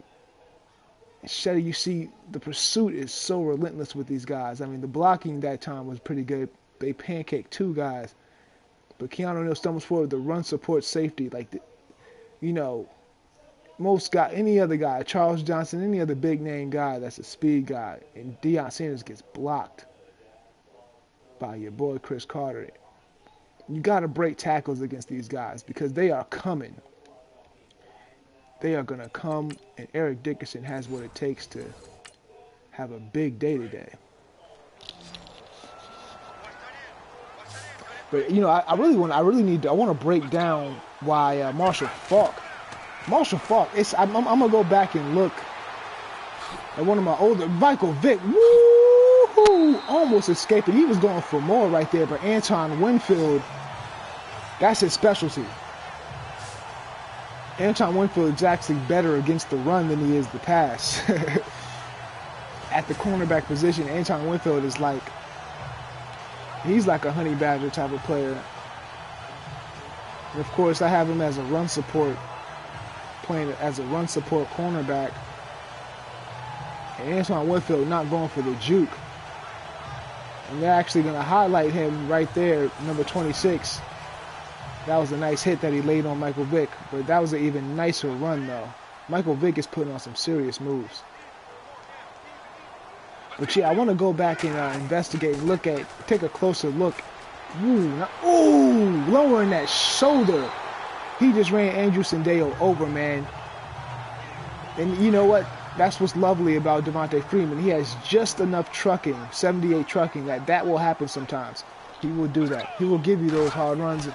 Shetty, you see, the pursuit is so relentless with these guys. I mean, the blocking that time was pretty good. They pancaked 2 guys. But Keanu Neal stumbles forward, the run support safety, any other guy, Charles Johnson, any other big name guy that's a speed guy, and Deion Sanders gets blocked by your boy Chris Carter. You got to break tackles against these guys because they are coming. They are going to come, and Eric Dickerson has what it takes to have a big day today. But I want to break down why Marshall Faulk. I'm gonna go back and look at one of my older Michael Vick. Woo-hoo! Almost escaping. He was going for more right there, but Antoine Winfield, that's his specialty. Antoine Winfield is actually better against the run than he is the pass. At the cornerback position, Antoine Winfield is he's like a honey badger type of player. And of course, I have him as a run support, playing as a run support cornerback. And Antoine Winfield not going for the juke. And they're actually going to highlight him right there, number 26. That was a nice hit that he laid on Michael Vick, but that was an even nicer run, though. Michael Vick is putting on some serious moves. But yeah, I want to go back and investigate and take a closer look. Lowering that shoulder. He just ran Andrew Sendejo over, man. And you know what? That's what's lovely about Devontae Freeman. He has just enough trucking, 78 trucking, that will happen sometimes. He will do that. He will give you those hard runs,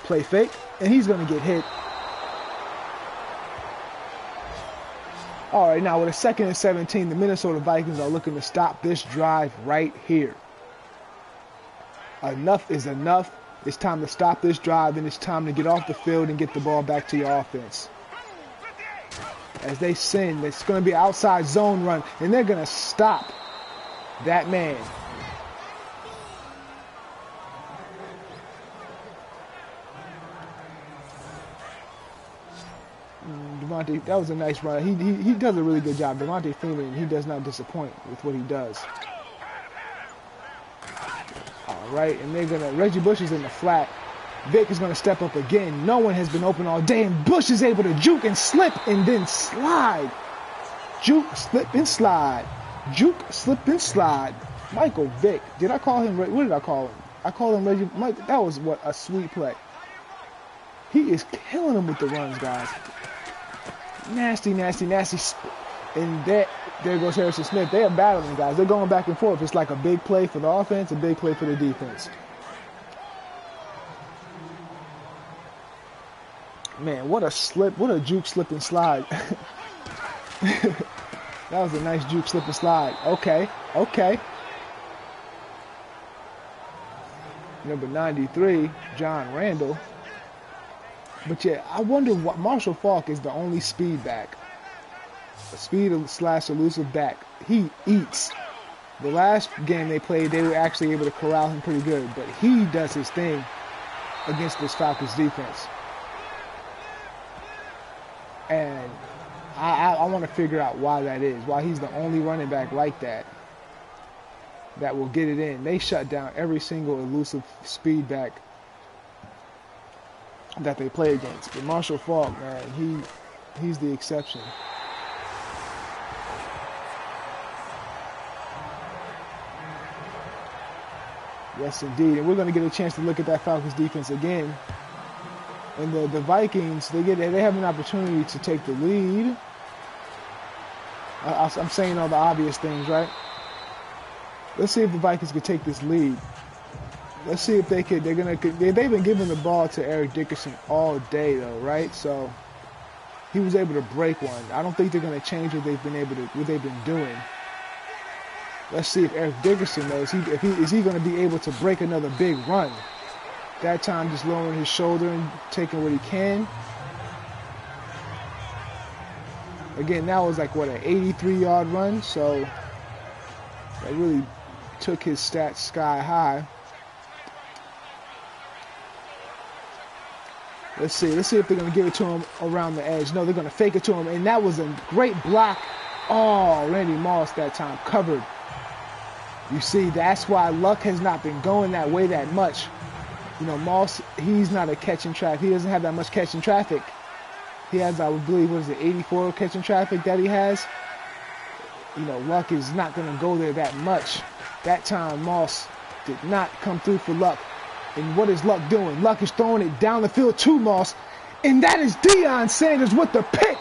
play fake, and he's going to get hit. All right, now with a 2nd and 17, the Minnesota Vikings are looking to stop this drive right here. Enough is enough. It's time to stop this drive, and it's time to get off the field and get the ball back to your offense. As they send, it's going to be an outside zone run, and they're going to stop that man. Devontae, that was a nice run. He does a really good job. Devontae Freeman, he does not disappoint with what he does. All right, and Reggie Bush is in the flat. Vick is going to step up again. No one has been open all day, and Bush is able to juke and slip and then slide. Juke, slip, and slide. Juke, slip, and slide. Michael Vick. Did I call him? What did I call him? I called him Reggie. That was a sweet play. He is killing them with the runs, guys. Nasty, nasty, nasty. And there goes Harrison Smith. They are battling, guys. They're going back and forth. It's like a big play for the offense, a big play for the defense. Man, what a slip. What a juke, slip, and slide. That was a nice juke, slip, and slide. Okay. Number 93, John Randall. But yeah, I wonder what Marshall Faulk is the only speed back. A speed / elusive back. He eats. The last game they played, they were actually able to corral him pretty good. But he does his thing against this Falcons defense. And I want to figure out why that is. Why he's the only running back like that will get it in. They shut down every single elusive speed back that they play against. But Marshall Faulk, man, he's the exception. Yes, indeed. And we're going to get a chance to look at that Falcons defense again. And the Vikings, they have an opportunity to take the lead. I'm saying all the obvious things, right? Let's see if the Vikings could take this lead. Let's see if they could. They've been giving the ball to Eric Dickerson all day, though, right? So he was able to break one. I don't think they're going to change what they've been doing. Let's see if Eric Dickerson knows. Is he going to be able to break another big run? That time just lowering his shoulder and taking what he can. Again, that was like, what, an 83-yard run, so that really took his stats sky high. Let's see if they're going to give it to him around the edge. No, they're going to fake it to him, and that was a great block. Oh, Randy Moss that time covered. You see, that's why Luck has not been going that way that much. You know, Moss, he's not a catching traffic. He doesn't have that much catching traffic. He has, I would believe, what is it, 84 catching traffic that he has? You know, Luck is not going to go there that much. That time, Moss did not come through for Luck. And what is Luck doing? Luck is throwing it down the field to Moss. And that is Deion Sanders with the pick.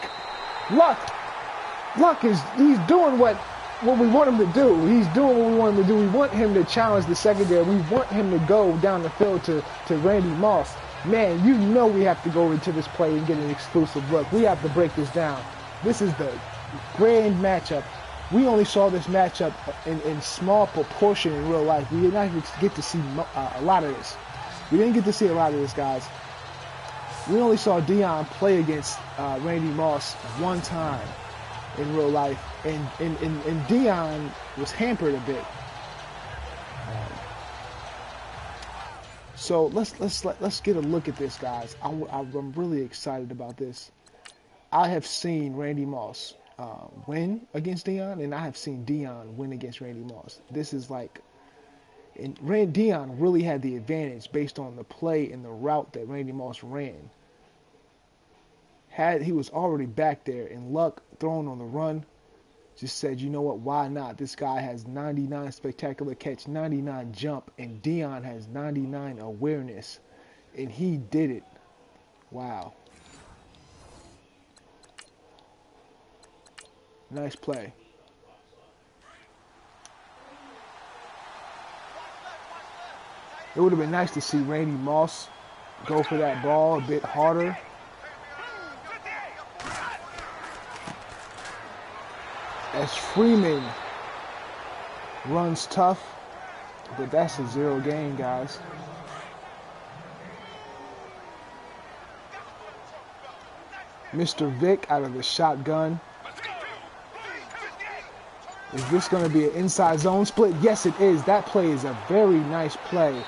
Luck is, he's doing what we want him to do. He's doing what we want him to do. We want him to challenge the secondary. We want him to go down the field to Randy Moss. Man, you know we have to go into this play and get an exclusive look. We have to break this down. This is the grand matchup. We only saw this matchup in small proportion in real life. We did not get to see a lot of this. We didn't get to see a lot of this, guys. We only saw Deion play against Randy Moss one time in real life, and Deion was hampered a bit. So let's get a look at this, guys. I'm really excited about this. I have seen Randy Moss win against Deion, and I have seen Deion win against Randy Moss. This is like, and Deion really had the advantage based on the play and the route that Randy Moss ran. He was already back there, and Luck throwing on the run just said, you know what, why not? This guy has 99 spectacular catch, 99 jump, and Deion has 99 awareness, and he did it. Wow. Nice play. It would have been nice to see Randy Moss go for that ball a bit harder. As Freeman runs tough, but that's a zero gain, guys. Mr. Vick out of the shotgun. Is this going to be an inside zone split? Yes, it is. That play is a very nice play.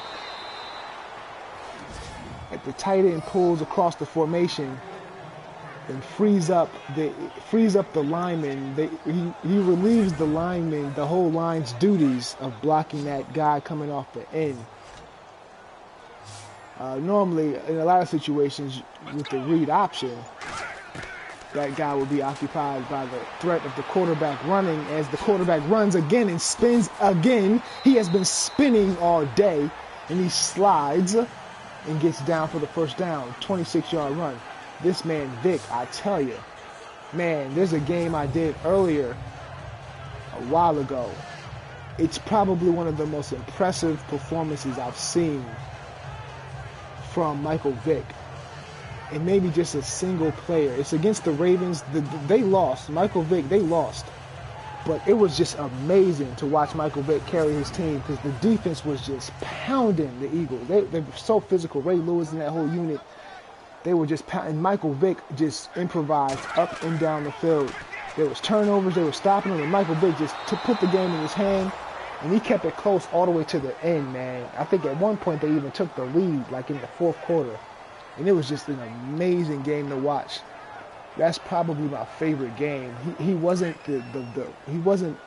At the tight end pulls across the formation and frees up the lineman. He relieves the lineman, the whole line's duties of blocking that guy coming off the end. Normally, in a lot of situations with the read option, that guy will be occupied by the threat of the quarterback running. As the quarterback runs again and spins again, he has been spinning all day, and he slides and gets down for the first down. 26-yard run. This man, Vic, I tell you, man, there's a game I did earlier, a while ago. It's probably one of the most impressive performances I've seen from Michael Vick. And maybe just a single player. It's against the Ravens. They lost. Michael Vick, they lost. But it was just amazing to watch Michael Vick carry his team because the defense was just pounding the Eagles. They were so physical. Ray Lewis and that whole unit, they were just pounding. Michael Vick just improvised up and down the field. There was turnovers. They were stopping him. And Michael Vick just put the game in his hand. And he kept it close all the way to the end, man. I think at one point they even took the lead, like in the fourth quarter. And it was just an amazing game to watch. That's probably my favorite game. He wasn't he wasn't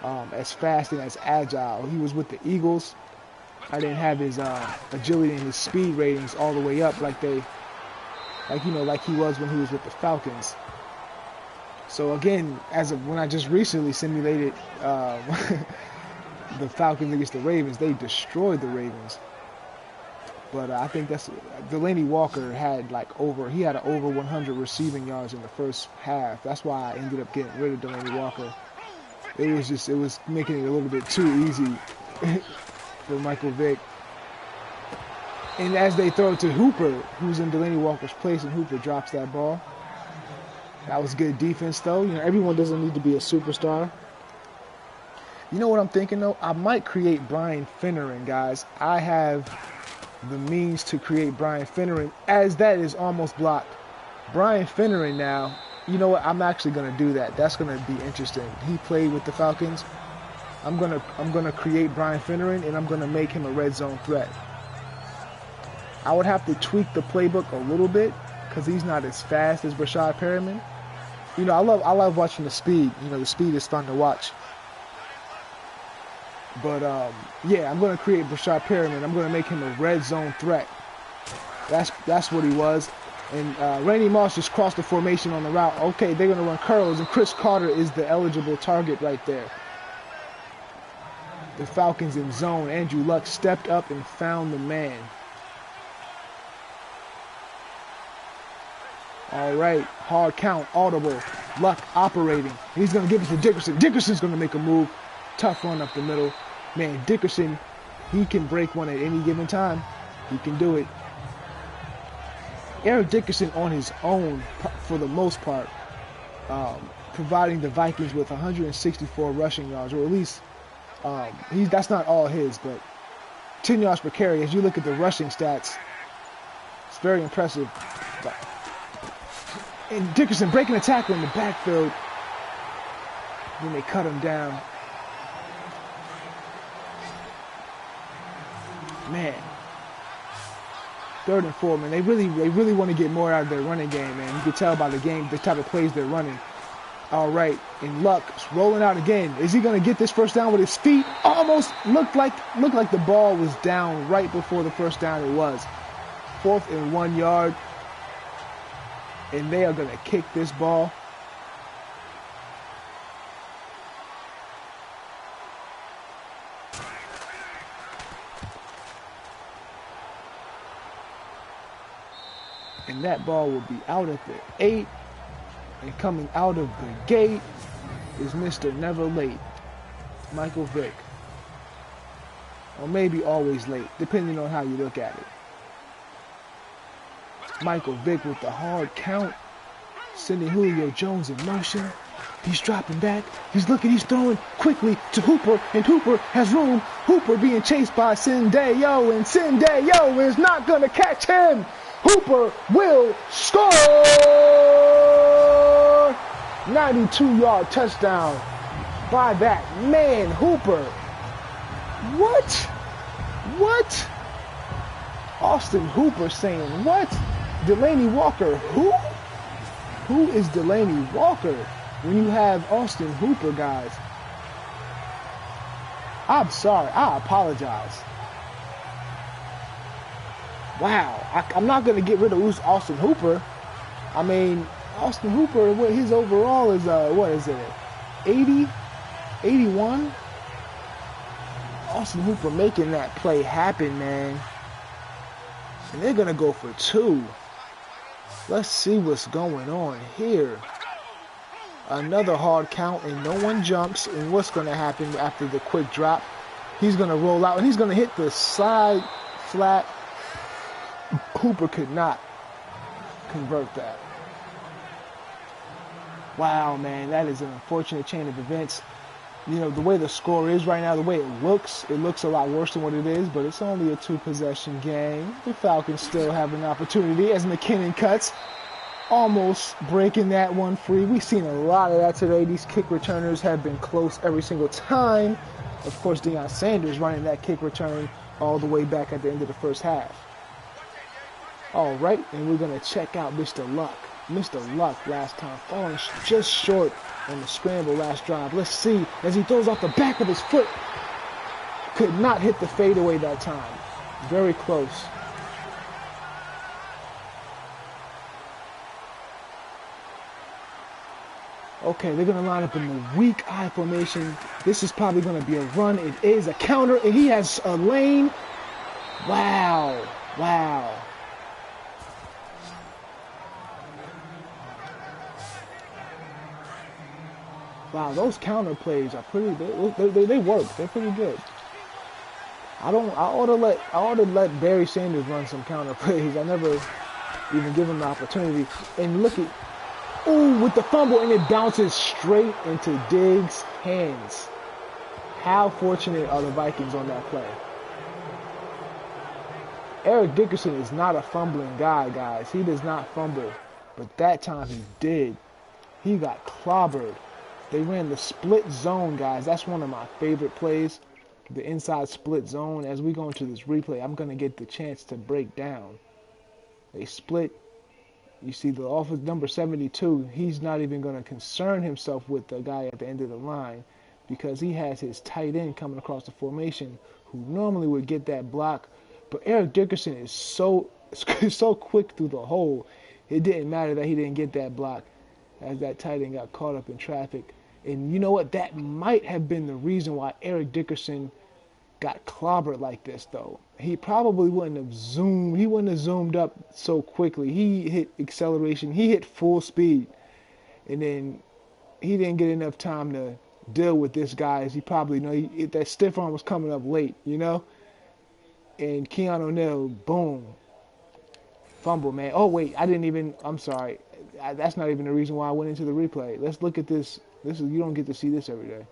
as fast and as agile. He was with the Eagles. I didn't have his agility and his speed ratings all the way up like he was when he was with the Falcons. So again, as of when I just recently simulated the Falcons against the Ravens, they destroyed the Ravens. But I think that's Delaney Walker had over 100 receiving yards in the first half. That's why I ended up getting rid of Delaney Walker. It was making it a little bit too easy for Michael Vick. And as they throw it to Hooper, who's in Delaney Walker's place, and Hooper drops that ball. That was good defense, though. You know, everyone doesn't need to be a superstar. You know what I'm thinking, though? I might create Brian Finneran, guys. I have the means to create Brian Finneran, as that is almost blocked. Brian Finneran now, you know what, I'm actually going to do that. That's going to be interesting. He played with the Falcons. I'm gonna create Brian Finneran, and I'm going to make him a red zone threat. I would have to tweak the playbook a little bit because he's not as fast as Brashad Perriman. You know, I love watching the speed. You know, the speed is fun to watch. But, yeah, I'm going to create Brashad Perriman. I'm going to make him a red zone threat. That's what he was. And Randy Moss just crossed the formation on the route. Okay, they're going to run curls, and Chris Carter is the eligible target right there. The Falcons in zone. Andrew Luck stepped up and found the man. All right, hard count, audible. Luck operating. And he's going to give it to Dickerson. Dickerson's going to make a move. Tough run up the middle. Man, Dickerson, he can break one at any given time. He can do it. Eric Dickerson on his own, for the most part, providing the Vikings with 164 rushing yards, or at least that's not all his, but 10 yards per carry. As you look at the rushing stats, it's very impressive. And Dickerson breaking a tackle in the backfield. Then they cut him down. Man. 3rd and 4, man. They really want to get more out of their running game, man. You can tell by the type of plays they're running. All right, and Luck's rolling out again. Is he going to get this first down with his feet? Almost looked like the ball was down right before the first down. It was 4th and 1 yard, and they are going to kick this ball. And that ball will be out at the 8. And coming out of the gate is Mr. Never Late, Michael Vick. Or maybe always late, depending on how you look at it. Michael Vick with the hard count, sending Julio Jones in motion. He's dropping back. He's looking. He's throwing quickly to Hooper, and Hooper has room. Hooper being chased by Sendejo, and Sendejo is not going to catch him. Hooper will score! 92-yard touchdown by that man, Hooper. What? Austin Hooper saying what? Delaney Walker, who? Who is Delaney Walker when you have Austin Hooper, guys? I'm sorry. I apologize. Wow. I'm not going to get rid of Austin Hooper. I mean, Austin Hooper, his overall is, what is it, 80? 81? Austin Hooper making that play happen, man. And they're going to go for 2. Let's see what's going on here. Another hard count, and no one jumps. And what's going to happen after the quick drop? He's going to roll out, and he's going to hit the side flat. Hooper could not convert that. Wow, man, that is an unfortunate chain of events. You know, the way the score is right now, the way it looks a lot worse than what it is, but it's only a 2-possession game. The Falcons still have an opportunity as McKinnon cuts, almost breaking that one free. We've seen a lot of that today. These kick returners have been close every single time. Of course, Deion Sanders running that kick return all the way back at the end of the first half. All right, and we're going to check out Mr. Luck. Mr. Luck last time, falling just short on the scramble last drive. Let's see, as he throws off the back of his foot. Could not hit the fadeaway that time. Very close. Okay, they're going to line up in the weak I formation. This is probably going to be a run. It is a counter, and he has a lane. Wow. Wow, those counter plays are pretty. They work. They're pretty good. I ought to let Barry Sanders run some counter plays. I never even give him the opportunity. And look at, with the fumble, and it bounces straight into Diggs' hands. How fortunate are the Vikings on that play? Eric Dickerson is not a fumbling guy, guys. He does not fumble. But that time he did. He got clobbered. They ran the split zone, guys. That's one of my favorite plays. The inside split zone. As we go into this replay, I'm going to get the chance to break down. They split. You see the offense number 72. He's not even going to concern himself with the guy at the end of the line because he has his tight end coming across the formation who normally would get that block. But Eric Dickerson is so quick through the hole. It didn't matter that he didn't get that block as that tight end got caught up in traffic. And you know what? That might have been the reason why Eric Dickerson got clobbered like this, though. He probably wouldn't have zoomed up so quickly. He hit acceleration. He hit full speed. And then he didn't get enough time to deal with this guy, as he probably know. That stiff arm was coming up late, you know? And Keanu O'Neal, boom. Fumble, man. Oh, wait, I'm sorry. That's not even the reason why I went into the replay. Let's look at this. You don't get to see this every day.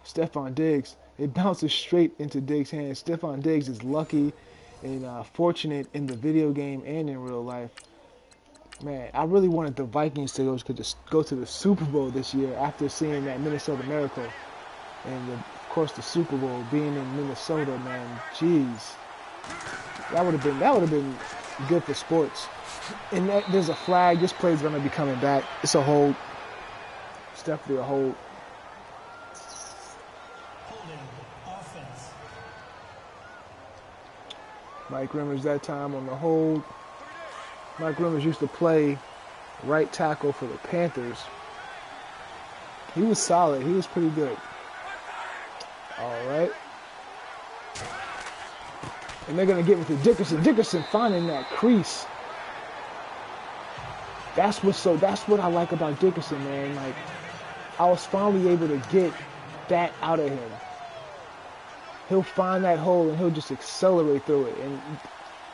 Stephon Diggs. It bounces straight into Diggs' hands. Stephon Diggs is lucky and fortunate in the video game and in real life. Man, I really wanted the Vikings to go to the Super Bowl this year after seeing that Minnesota Miracle. And, of course, the Super Bowl being in Minnesota, man. Jeez. That would have been good for sports. And there's a flag. This play's going to be coming back. It's a hold. It's definitely a hold. Mike Rimmers that time on the hold. Mike Rimmers used to play right tackle for the Panthers. He was solid. He was pretty good. All right. And they're going to get with the Dickerson. Dickerson finding that crease. That's what I like about Dickerson, man. Like, I was finally able to get that out of him. He'll find that hole and he'll just accelerate through it.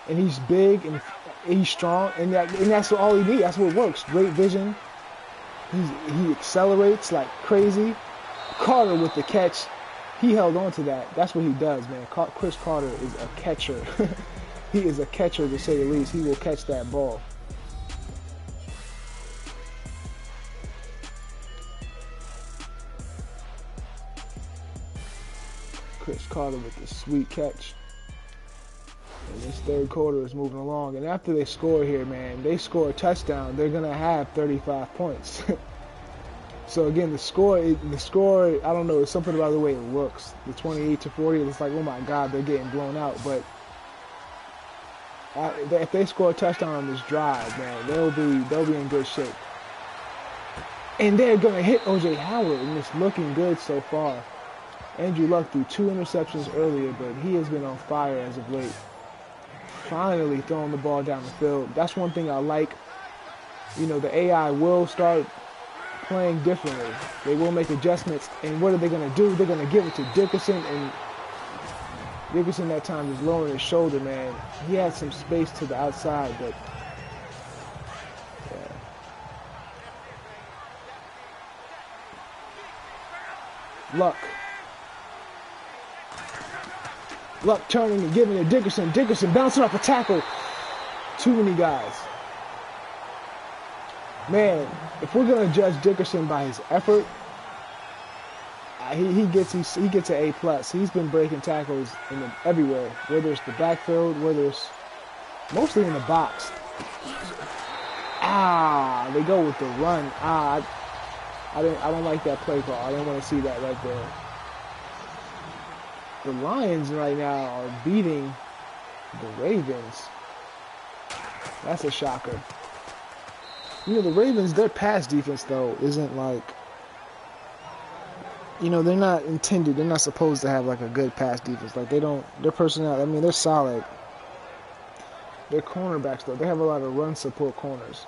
And he's big and he's strong, and that's all he needs. That's what works. Great vision. He accelerates like crazy. Carter with the catch. He held on to that. That's what he does, man. Chris Carter is a catcher. He is a catcher, to say the least. He will catch that ball. Chris Carter with the sweet catch. And this third quarter is moving along. And after they score here, man, they score a touchdown, they're going to have 35 points. So, again, the score, I don't know, it's something about the way it looks. The 28-40, it's like, oh, my God, they're getting blown out. But if they score a touchdown on this drive, man, they'll be in good shape. And they're going to hit O.J. Howard, and it's looking good so far. Andrew Luck threw 2 interceptions earlier, but he has been on fire as of late. Finally throwing the ball down the field. That's one thing I like. You know, the AI will start playing differently. They will make adjustments. And what are they going to do? They're going to give it to Dickerson. And Dickerson that time is lowering his shoulder, man. He had some space to the outside, but yeah. Luck turning and giving it to Dickerson. Dickerson bouncing off a tackle. Too many guys. Man, if we're going to judge Dickerson by his effort, he gets an A+. He's been breaking tackles everywhere, whether it's the backfield, whether it's mostly in the box. They go with the run. I don't like that play call. I don't want to see that right there. The Lions right now are beating the Ravens. That's a shocker. You know, the Ravens, their pass defense, though, isn't like, you know, they're not supposed to have like a good pass defense. Like, their personnel, I mean, they're solid. Their cornerbacks, though, they have a lot of run support corners.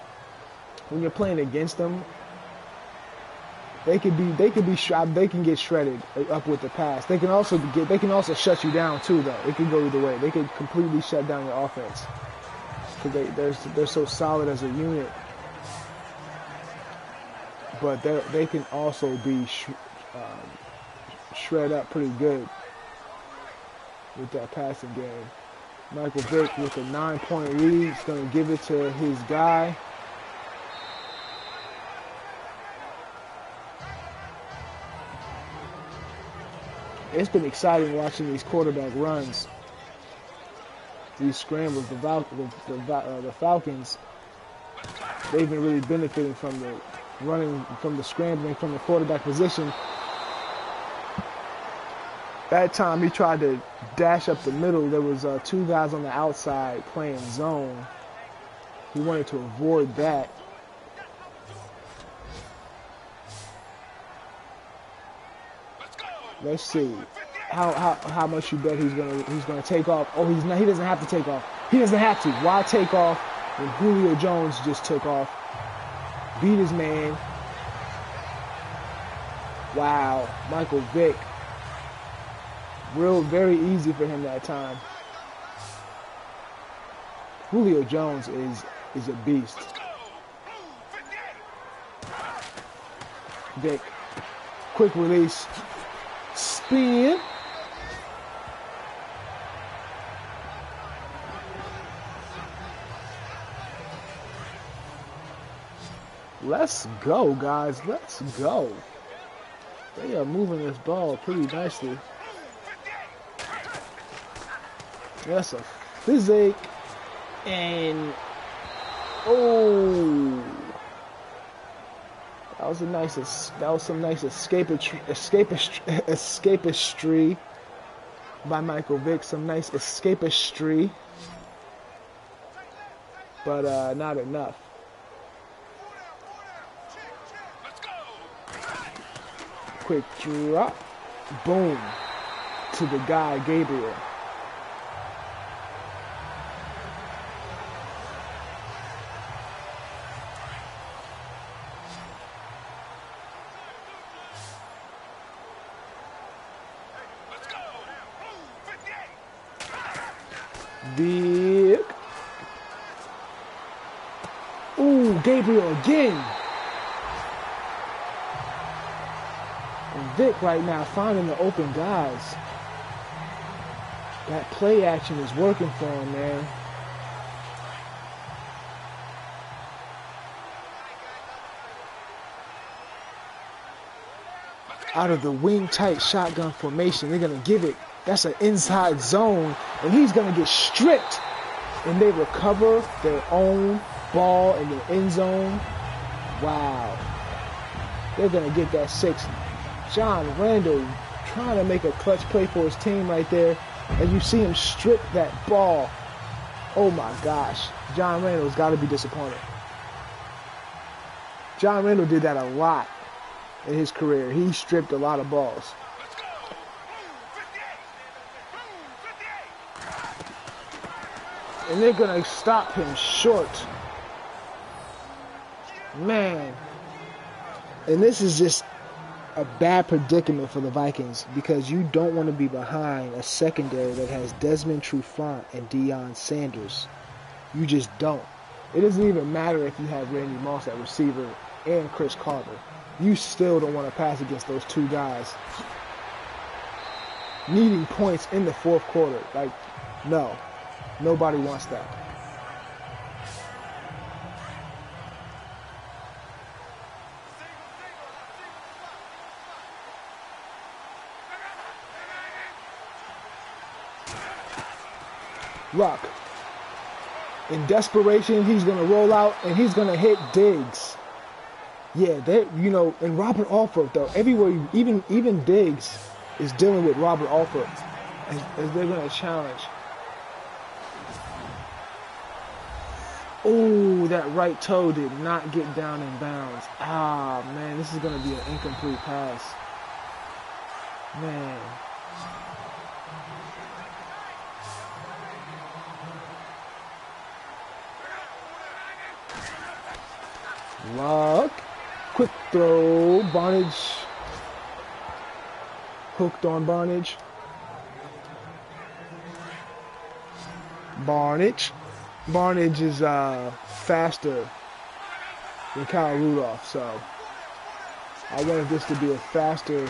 When you're playing against them, they can get shredded up with the pass. They can also shut you down too, though. It can go either way. They can completely shut down your offense because they're so solid as a unit. But they can also be shred up pretty good with that passing game. Michael Vick with a 9-point lead. He's going to give it to his guy. It's been exciting watching these quarterback runs. These scrambles, the Falcons, they've been really benefiting from the running, from the scrambling, from the quarterback position. That time he tried to dash up the middle. There was 2 guys on the outside playing zone. He wanted to avoid that. Let's see how much you bet he's gonna take off. Oh, he's not. He doesn't have to take off. He doesn't have to. Why take off when Julio Jones just took off? Beat his man. Wow, Michael Vick. Very easy for him that time. Julio Jones is a beast. Vick, quick release, spin. Let's go, guys. Let's go. They are moving this ball pretty nicely. That's a physic. And oh, that was some nice escapistry by Michael Vick. Some nice escapistry, but not enough. Quick drop, boom, to the guy Gabriel. Vick. Ooh, Gabriel again. And Vick right now finding the open guys. That play action is working for him, man. Out of the wing tight shotgun formation, they're going to give it. That's an inside zone, and he's going to get stripped. And they recover their own ball in the end zone. Wow. They're going to get that 6. John Randall trying to make a clutch play for his team right there. And you see him strip that ball. Oh, my gosh. John Randall's got to be disappointed. John Randall did that a lot in his career. He stripped a lot of balls. And they're going to stop him short. Man. And this is just a bad predicament for the Vikings because you don't want to be behind a secondary that has Desmond Trufant and Deion Sanders. You just don't. It doesn't even matter if you have Randy Moss at receiver and Chris Carter. You still don't want to pass against those 2 guys. Needing points in the 4th quarter. Like, no. Nobody wants that. Luck. In desperation, he's going to roll out and he's going to hit Diggs. Yeah, and Robert Alford, though, everywhere, even Diggs is dealing with Robert Alford as they're going to challenge. Oh, that right toe did not get down in bounds. Ah, man, this is going to be an incomplete pass. Man. Luck. Quick throw. Barnage. Hooked on Barnage. Barnage is faster than Kyle Rudolph, so I wanted this to be a faster,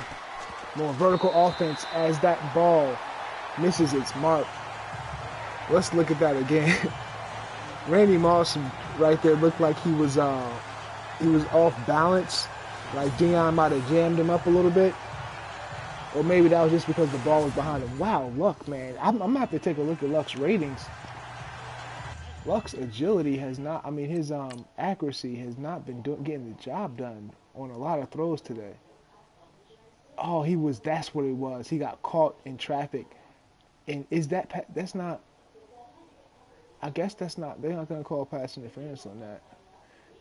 more vertical offense as that ball misses its mark. Let's look at that again. Randy Moss right there looked like he was off balance. Like Deion might have jammed him up a little bit. Or maybe that was just because the ball was behind him. Wow, Luck, man. I'm going to have to take a look at Luck's ratings. Luck's agility has not, I mean, his accuracy has not been getting the job done on a lot of throws today. Oh, that's what it was. He got caught in traffic. And that's not, I guess that's not, they're not going to call pass interference on that.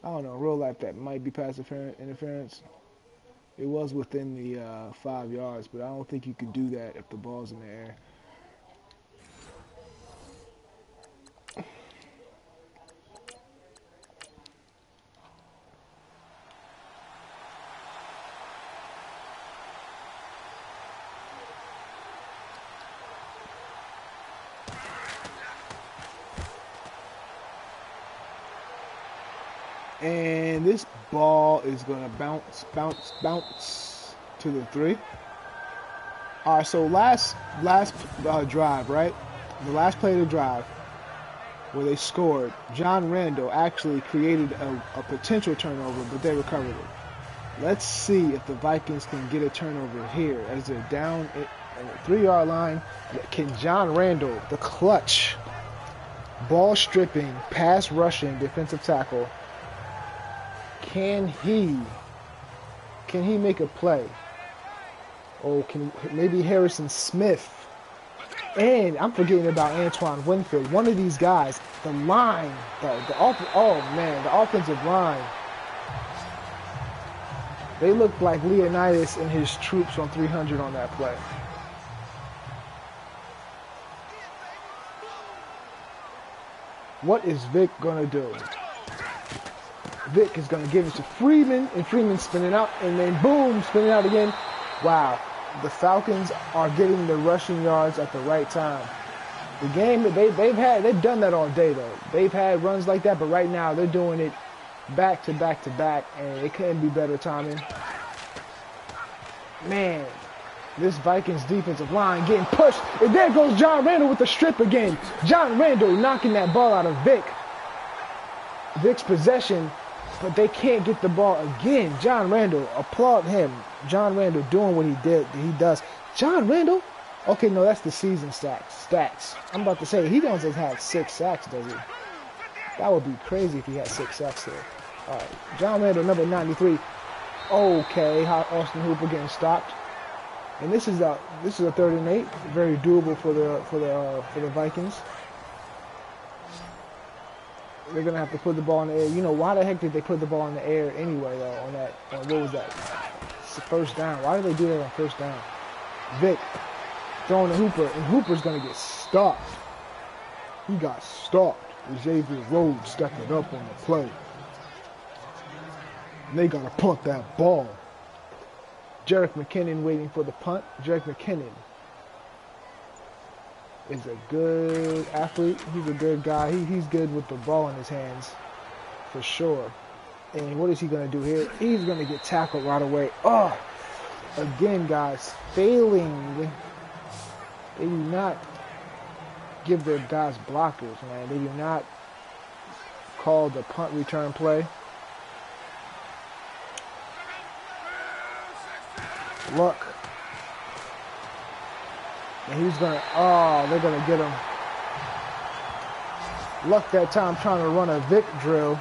I don't know, in real life that might be pass interference. It was within the 5 yards, but I don't think you could do that if the ball's in the air. And this ball is going to bounce to the 3. All right, so last drive, right? The last play of the drive where they scored, John Randall actually created a potential turnover, but they recovered it. Let's see if the Vikings can get a turnover here as they're down at the 3-yard line. Can John Randall, the clutch, ball stripping, pass rushing defensive tackle, can he make a play? Oh, maybe Harrison Smith? And I'm forgetting about Antoine Winfield. One of these guys, the line, the offensive line. They looked like Leonidas and his troops on 300 on that play. What is Vic gonna do? Vic is going to give it to Freeman, and Freeman spinning out, and then boom, spinning out again. Wow, the Falcons are getting the rushing yards at the right time. The game that they've done that all day though. They've had runs like that, but right now they're doing it back to back to back, and it couldn't be better timing. Man, this Vikings defensive line getting pushed, and there goes John Randall with the strip again. John Randall knocking that ball out of Vic. Vic's possession. But they can't get the ball again. John Randall, applaud him. John Randall doing what he does. John Randall? Okay, no, that's the season stats. I'm about to say, he doesn't have 6 sacks, does he? That would be crazy if he had 6 sacks there. All right, John Randall, number 93. Okay, how Austin Hooper getting stopped. And this is a 3rd and 8, very doable for the Vikings. They're going to have to put the ball in the air. You know, why the heck did they put the ball in the air anyway, though, on that? What was that? It's the first down. Why did they do that on first down? Vic throwing to Hooper, and Hooper's going to get stopped. He got stopped. Xavier Rhodes stepping up on the play. And they got to punt that ball. Jerick McKinnon waiting for the punt. Jerick McKinnon is a good athlete. He's a good guy. He's good with the ball in his hands, for sure. And what is he going to do here? He's going to get tackled right away. Oh, again, guys, failing. They do not give their guys blockers, man. They do not call the punt return play. Luck. And he's going to, they're going to get him. Luck that time trying to run a Vic drill.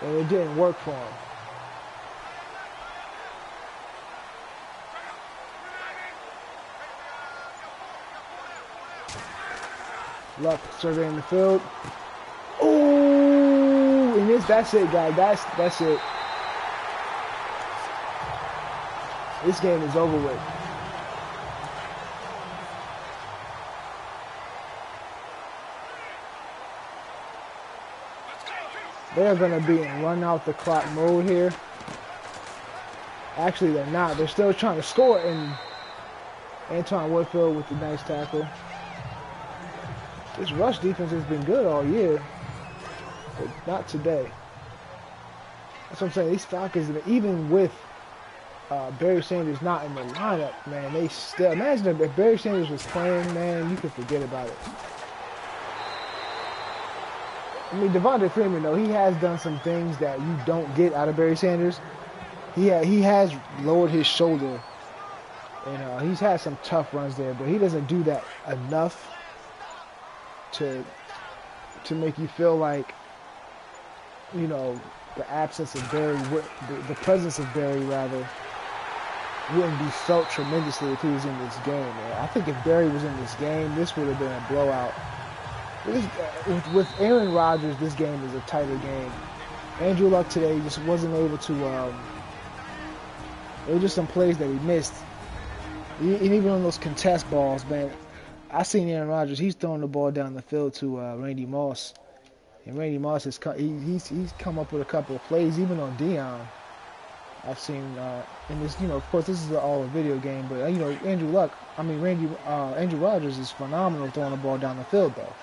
And it didn't work for him. Luck surveying the field. Ooh, and that's it, guys. That's it. This game is over with. They're going to be in run out the clock mode here. Actually, they're not. They're still trying to score, and Antoine Winfield with the nice tackle. This rush defense has been good all year, but not today. That's what I'm saying. These Falcons, even with Barry Sanders not in the lineup, man, they still imagine if Barry Sanders was playing, man, you could forget about it. I mean, Devontae Freeman though, he has done some things that you don't get out of Barry Sanders. He has lowered his shoulder, and he's had some tough runs there, but he doesn't do that enough to make you feel like, you know, the absence of Barry, the presence of Barry rather, wouldn't be felt tremendously if he was in this game, man. I think if Barry was in this game, this would have been a blowout. With Aaron Rodgers, this game is a tighter game. Andrew Luck today just wasn't able to. There were just some plays that he missed. And even on those contest balls, man, I seen Aaron Rodgers. He's throwing the ball down the field to Randy Moss, and Randy Moss he's come up with a couple of plays, even on Dion. I've seen in this, you know, of course this is all a video game, but you know, Andrew Rodgers is phenomenal throwing the ball down the field though.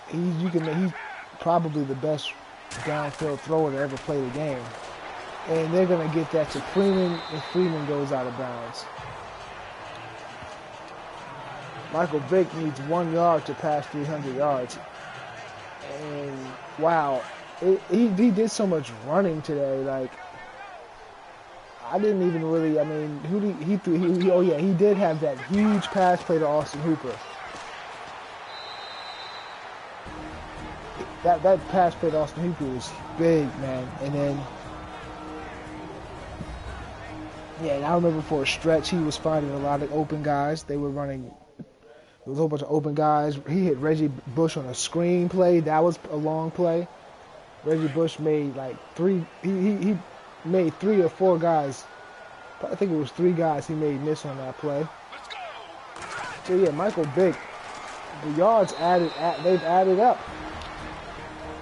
He's probably the best downfield thrower to ever play the game. And they're going to get that to Freeman, and Freeman goes out of bounds. Michael Vick needs 1 yard to pass 300 yards. And wow, he did so much running today. Like, I didn't even really, I mean, he did have that huge pass play to Austin Hooper. That pass play to Austin Hooper was big, man. And then, yeah, and I remember for a stretch he was finding a lot of open guys. They were running, there was a whole bunch of open guys. He hit Reggie Bush on a screen play. That was a long play. Reggie Bush made like he made 3 or 4 guys. I think it was 3 guys he made miss on that play. So yeah, Michael Vick, the yards they've added up.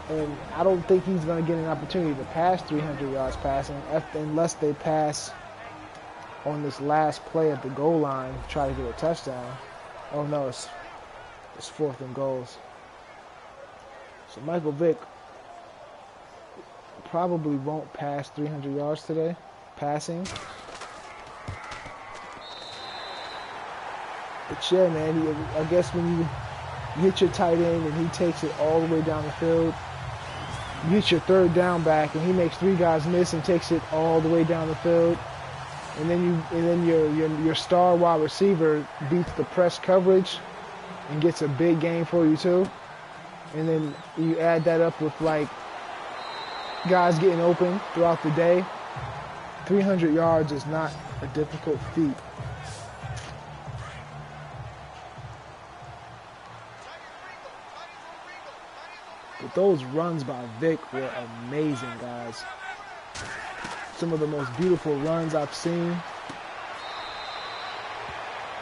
And I don't think he's going to get an opportunity to pass 300 yards passing unless they pass on this last play at the goal line, try to get a touchdown. Oh no, it's 4th and goals. So Michael Vick probably won't pass 300 yards today, passing. But yeah, man, I guess when you hit your tight end and he takes it all the way down the field, you get your 3rd down back and he makes 3 guys miss and takes it all the way down the field. And then your star wide receiver beats the press coverage and gets a big game for you too. And then you add that up with like guys getting open throughout the day. 300 yards is not a difficult feat. But those runs by Vick were amazing, guys. Some of the most beautiful runs I've seen.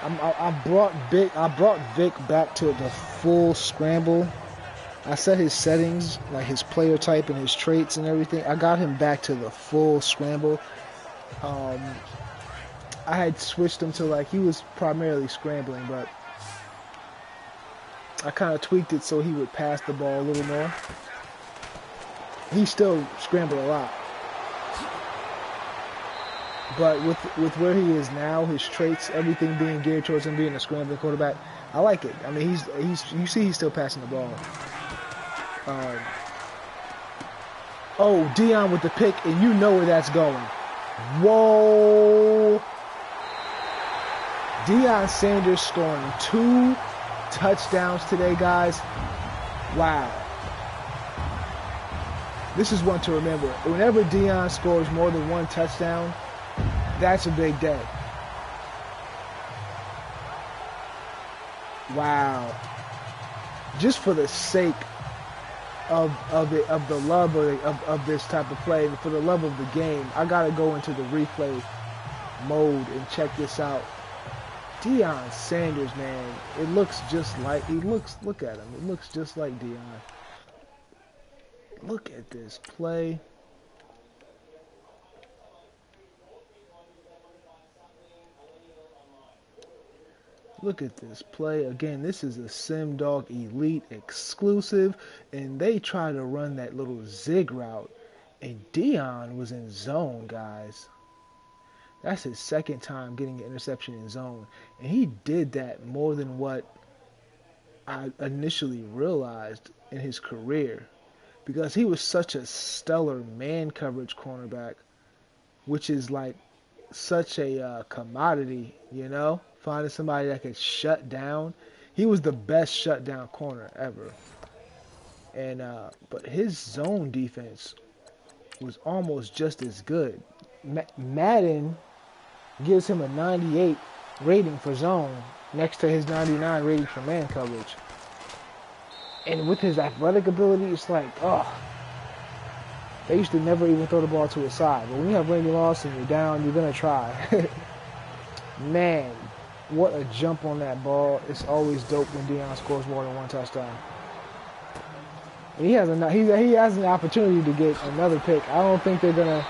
I brought Vick back to the full scramble. I set his settings, like his player type and his traits and everything. I got him back to the full scramble. I had switched him to like he was primarily scrambling, but I kind of tweaked it so he would pass the ball a little more. He still scrambled a lot. But with where he is now, his traits, everything being geared towards him being a scrambling quarterback, I like it. I mean, you see he's still passing the ball. Oh, Dion with the pick, and you know where that's going. Whoa. Deion Sanders scoring 2 touchdowns today, guys. Wow. This is one to remember. Whenever Deion scores more than 1 touchdown, that's a big day. Wow. Just for the sake of the love of this type of play, and for the love of the game, I gotta go into the replay mode and check this out. Deion Sanders, man, it looks just like look at him. It looks just like Deion. Look at this play. Look at this play. Again, this is a SimDog Elite exclusive, and they try to run that little zig route, and Deion was in zone, guys. That's his second time getting an interception in zone. And he did that more than what I initially realized in his career. Because he was such a stellar man coverage cornerback, which is like such a commodity, you know? Finding somebody that could shut down. He was the best shutdown corner ever. And but his zone defense was almost just as good. Madden gives him a 98 rating for zone next to his 99 rating for man coverage. And with his athletic ability, it's like, oh, they used to never even throw the ball to his side. But when you have Randy Moss and you're down, you're going to try. Man, what a jump on that ball. It's always dope when Deion scores more than one touchdown. And he has an opportunity to get another pick. I don't think they're going to,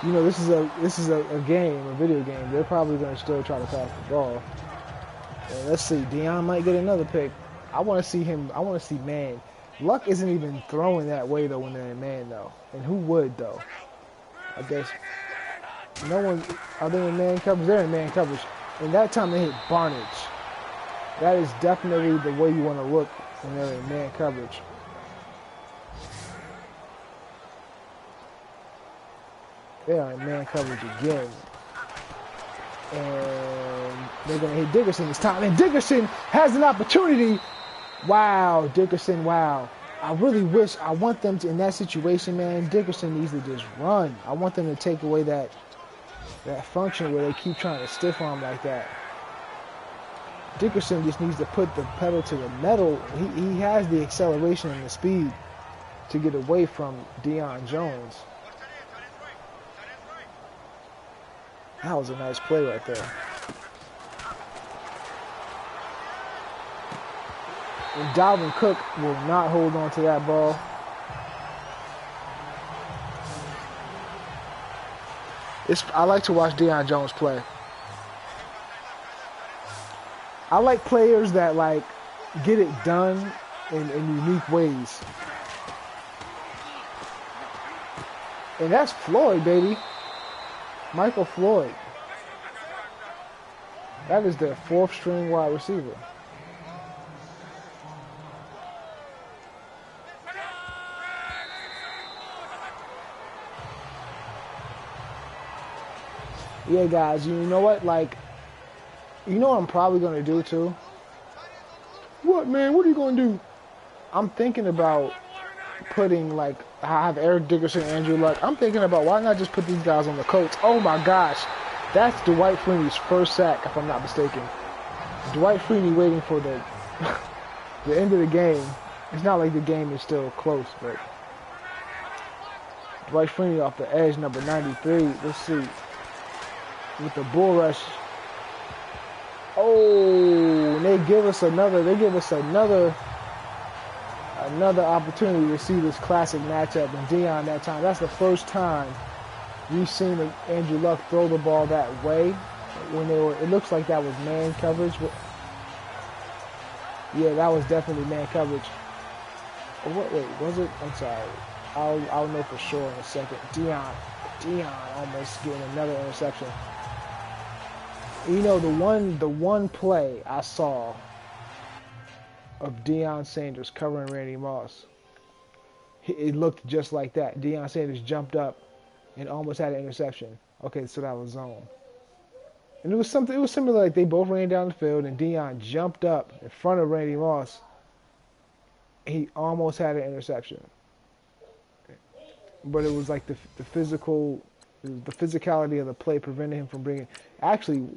you know, this is a game, a video game. They're probably going to still try to pass the ball. And let's see, Deion might get another pick. I want to see him. I want to see man. Luck isn't even throwing that way though when they're in man though. And who would though? I guess no one. Are they in man coverage? They're in man coverage. And that time they hit Barnage. That is definitely the way you want to look when they're in man coverage. They are in man coverage again. And they're going to hit Dickerson this time. And Dickerson has an opportunity. Wow, Dickerson, wow. I really wish, I want them to, in that situation, man, Dickerson needs to just run. I want them to take away that function where they keep trying to stiff arm like that. Dickerson just needs to put the pedal to the metal. He has the acceleration and the speed to get away from Deion Jones. That was a nice play right there. And Dalvin Cook will not hold on to that ball. I like to watch Deion Jones play. I like players that like get it done in unique ways. And that's Floyd, baby. Michael Floyd. That is their fourth string wide receiver. Yeah, guys, you know what? Like, you know what I'm probably going to do, too? What, man? What are you going to do? I'm thinking about putting, like, I have Eric Dickerson, Andrew Luck. I'm thinking about why not just put these guys on the Colts? Oh, my gosh. That's Dwight Freeney's first sack, if I'm not mistaken. Dwight Freeney waiting for the end of the game. It's not like the game is still close, but Dwight Freeney off the edge, number 93. Let's see. With the bull rush. Oh, they give us another opportunity to see this classic matchup. And Deion that time, that's the first time we've seen Andrew Luck throw the ball that way. When it looks like that was man coverage. Yeah, that was definitely man coverage. Oh, wait, was it? I'm sorry. I'll know for sure in a second. Deion almost getting another interception. You know, the one play I saw of Deion Sanders covering Randy Moss, it looked just like that. Deion Sanders jumped up and almost had an interception. Okay, so that was zone. And it was similar, like they both ran down the field and Deion jumped up in front of Randy Moss. He almost had an interception. But it was like the physicality of the play prevented him from bringing. Actually,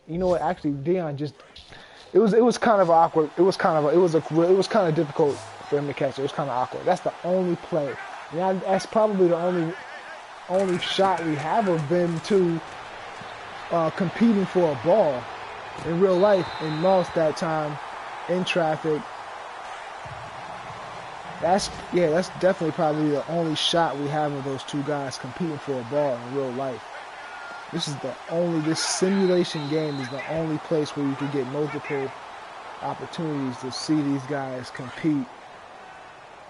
you know what? Actually, Deion just. It was kind of awkward. It was kind of difficult for him to catch. It was kind of awkward. That's the only play. And that's probably the only shot we have of them two competing for a ball in real life. And Moss that time in traffic. That's definitely probably the only shot we have of those two guys competing for a ball in real life. This simulation game is the only place where you can get multiple opportunities to see these guys compete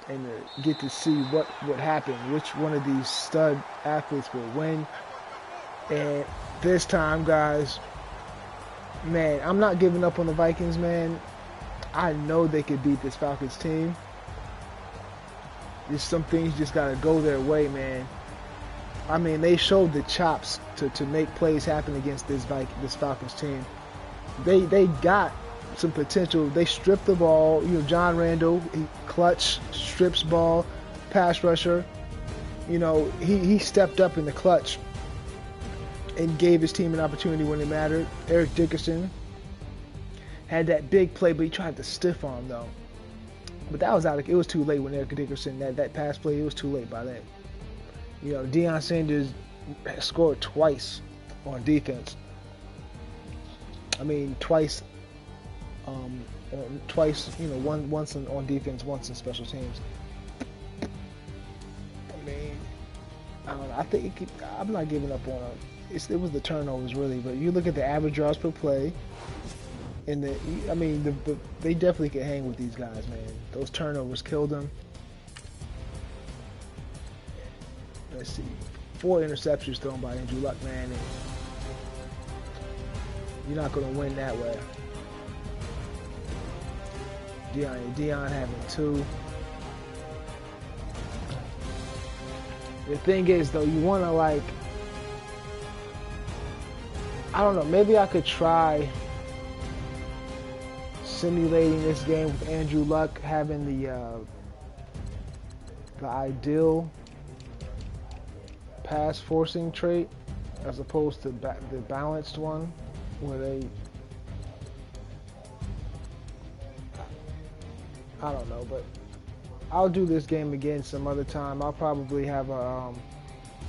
and to get to see what would happen, which one of these stud athletes will win. And this time, guys, man, I'm not giving up on the Vikings, man. I know they could beat this Falcons team. There's some things just got to go their way, man. I mean, they showed the chops to make plays happen against this Falcons team. They got some potential. They stripped the ball. You know, John Randall, he clutch, strips ball, pass rusher. You know, he stepped up in the clutch and gave his team an opportunity when it mattered. Eric Dickerson had that big play, but he tried to stiff arm though. But that was it was too late when Eric Dickerson that pass play. It was too late by then. You know, Deion Sanders scored twice on defense. I mean, twice. You know, once on defense, once in special teams. I mean, I don't know. I think I'm not giving up on him. It was the turnovers really, but you look at the average yards per play, and they definitely can hang with these guys, man. Those turnovers killed them. Let's see, 4 interceptions thrown by Andrew Luck, man. And you're not going to win that way. Deion having 2. The thing is, though, you want to, like, I don't know, maybe I could try simulating this game with Andrew Luck having the ideal pass forcing trait as opposed to the balanced one, where I don't know, but I'll do this game again some other time. I'll probably have I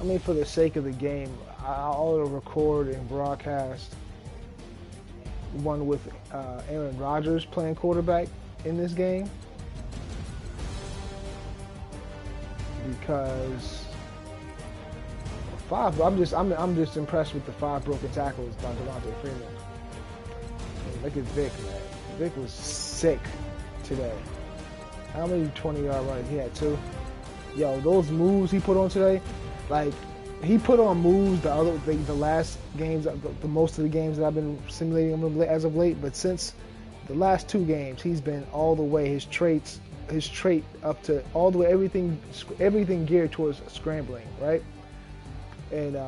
mean, for the sake of the game, I'll record and broadcast one with Aaron Rodgers playing quarterback in this game, because I'm just impressed with the 5 broken tackles by Devontae Freeman. And look at Vic, man. Vic was sick today. How many 20-yard runs? He had 2. Yo, those moves he put on today, like, he put on moves the last games, the most of the games that I've been simulating him as of late. But since the last 2 games, he's been all the way his trait up to all the way everything geared towards scrambling, right? And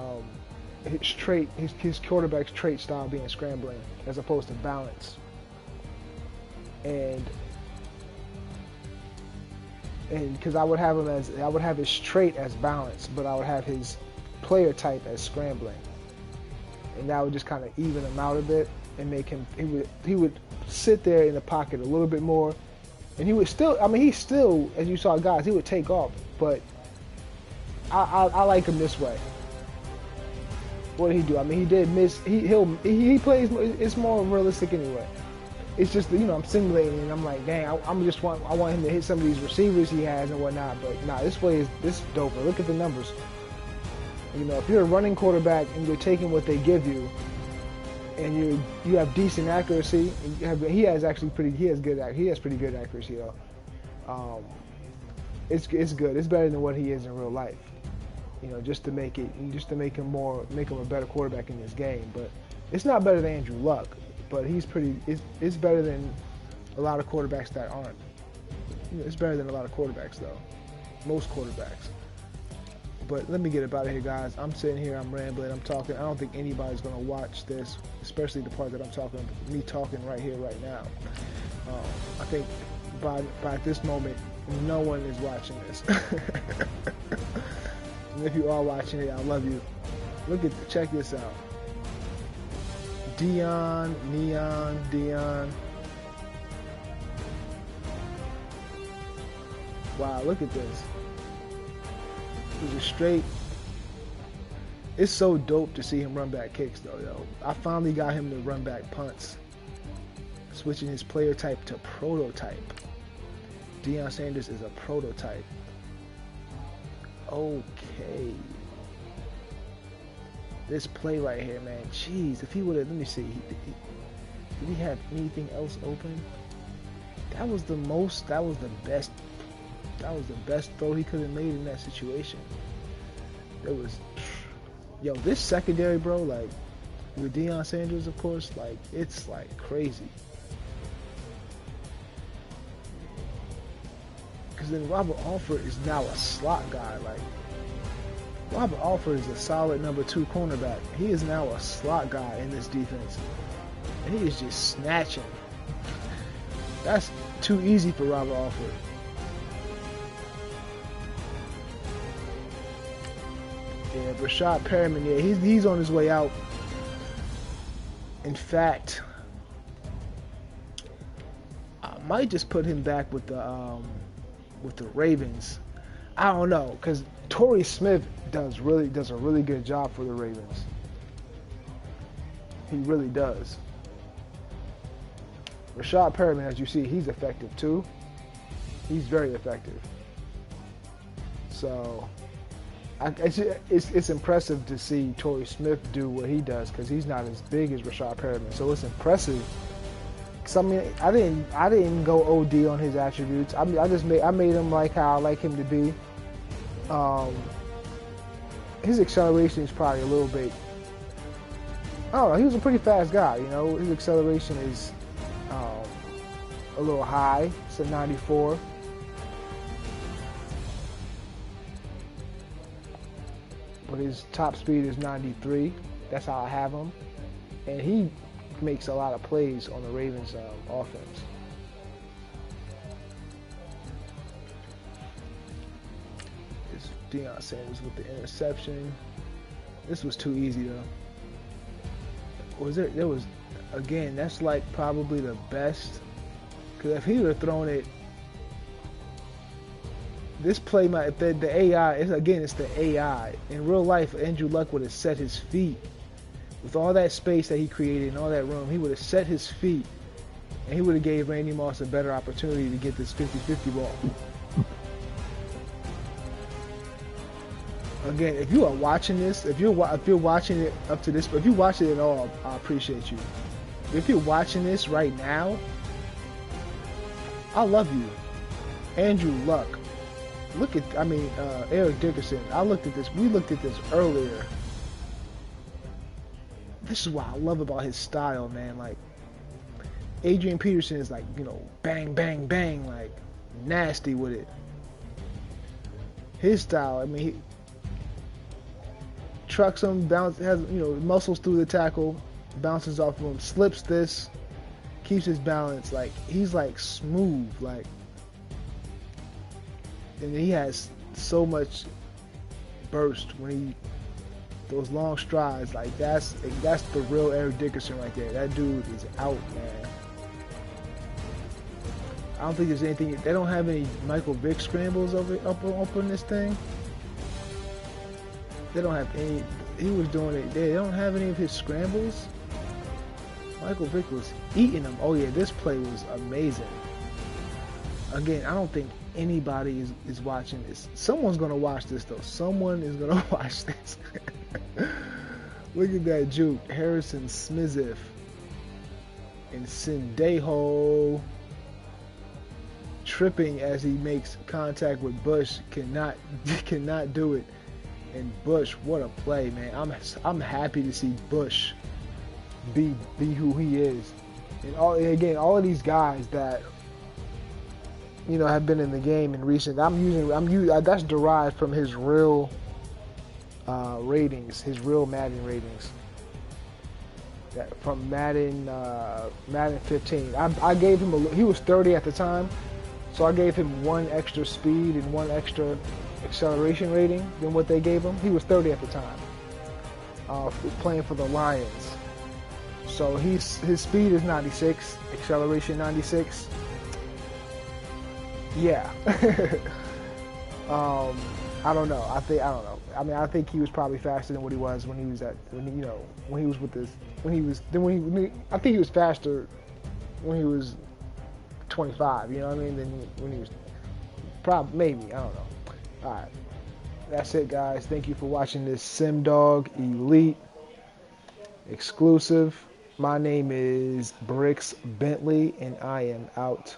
his quarterback's trait style being scrambling as opposed to balance. And because I would have his trait as balance, but I would have his player type as scrambling, and that would just kind of even him out a bit and make him. He would sit there in the pocket a little bit more, and he would still. I mean, he still, as you saw, guys, he would take off, but I like him this way. What did he do? I mean, he did miss. He plays. It's more realistic anyway. It's just, you know, I'm simulating and I'm like, dang, I want him to hit some of these receivers he has and whatnot. But nah, this play is dope. Look at the numbers. You know, if you're a running quarterback and you're taking what they give you, and you have decent accuracy, and he has pretty good accuracy though. It's good. It's better than what he is in real life. You know, just to make him a better quarterback in this game. But it's not better than Andrew Luck. But it's better than a lot of quarterbacks that aren't. You know, it's better than a lot of quarterbacks though. Most quarterbacks. But let me get up out of here, guys. I'm sitting here, I'm rambling, I'm talking. I don't think anybody's gonna watch this, especially the part that I'm talking, me talking right here, right now. I think by this moment, no one is watching this. And if you are watching it, I love you. Check this out. Deion. Wow, look at this. It was a straight. It's so dope to see him run back kicks, though, yo. I finally got him to run back punts. Switching his player type to prototype. Deion Sanders is a prototype. Okay. This play right here, man. Jeez, if he would have, let me see. Did he have anything else open? That was the best throw he could have made in that situation. Yo, this secondary, bro, like, with Deion Sanders, of course, like, it's, like, crazy. Because then Robert Alford is now a slot guy. Like, Robert Alford is a solid number 2 cornerback. He is now a slot guy in this defense. And he is just snatching. That's too easy for Robert Alford. Yeah, Rashad Perriman, yeah, he's on his way out. In fact, I might just put him back with the Ravens. I don't know, because Torrey Smith does a really good job for the Ravens. He really does. Rashad Perriman, as you see, he's effective too. He's very effective. So it's impressive to see Torrey Smith do what he does, because he's not as big as Rashad Perriman. So it's impressive. Cause I mean, I didn't go OD on his attributes. I made him like how I like him to be. His acceleration is probably a little bit. I don't know. He was a pretty fast guy. You know, his acceleration is a little high. It's a 94. But his top speed is 93. That's how I have him. And he makes a lot of plays on the Ravens offense. It's Deion Sanders with the interception. This was too easy though. There was, again, that's like probably the best. Because if he would have thrown it, this play might, the AI, it's the AI. In real life, Andrew Luck would have set his feet. With all that space that he created and all that room, he would have set his feet, and he would have gave Randy Moss a better opportunity to get this 50-50 ball. Again, if you are watching this, if you're watching it up to this, if you watch it at all, I appreciate you. If you're watching this right now, I love you. Andrew Luck. Eric Dickerson. We looked at this earlier. This is what I love about his style, man. Like, Adrian Peterson is like, bang, bang, bang, like, nasty with it. His style, he trucks him, has, muscles through the tackle, bounces off of him, slips this, keeps his balance. Like, he's like smooth, like, and he has so much burst when those long strides, like that's the real Eric Dickerson right there. That dude is out, man. I don't think there's anything. They don't have any Michael Vick scrambles up on this thing. They don't have any. He was doing it. They don't have any of his scrambles. Michael Vick was eating them. Oh yeah, this play was amazing. Again, I don't think anybody is watching this. Someone's gonna watch this though. Someone is gonna watch this. Look at that juke. Harrison Smith and Sendejo tripping as he makes contact with Bush. Cannot do it. And Bush, what a play, man. I'm happy to see Bush be who he is. And all of these guys that have been in the game in recent. That's derived from his real ratings, his real Madden ratings. From Madden 15. I gave him he was 30 at the time, so I gave him 1 extra speed and 1 extra acceleration rating than what they gave him. He was 30 at the time, playing for the Lions. So his speed is 96, acceleration 96. Yeah. I don't know. I don't know. I think he was probably faster than what he was when he was I think he was faster when he was 25, than when he was maybe, I don't know. All right. That's it, guys. Thank you for watching this SimDog Elite exclusive. My name is Brix Bently, and I am out.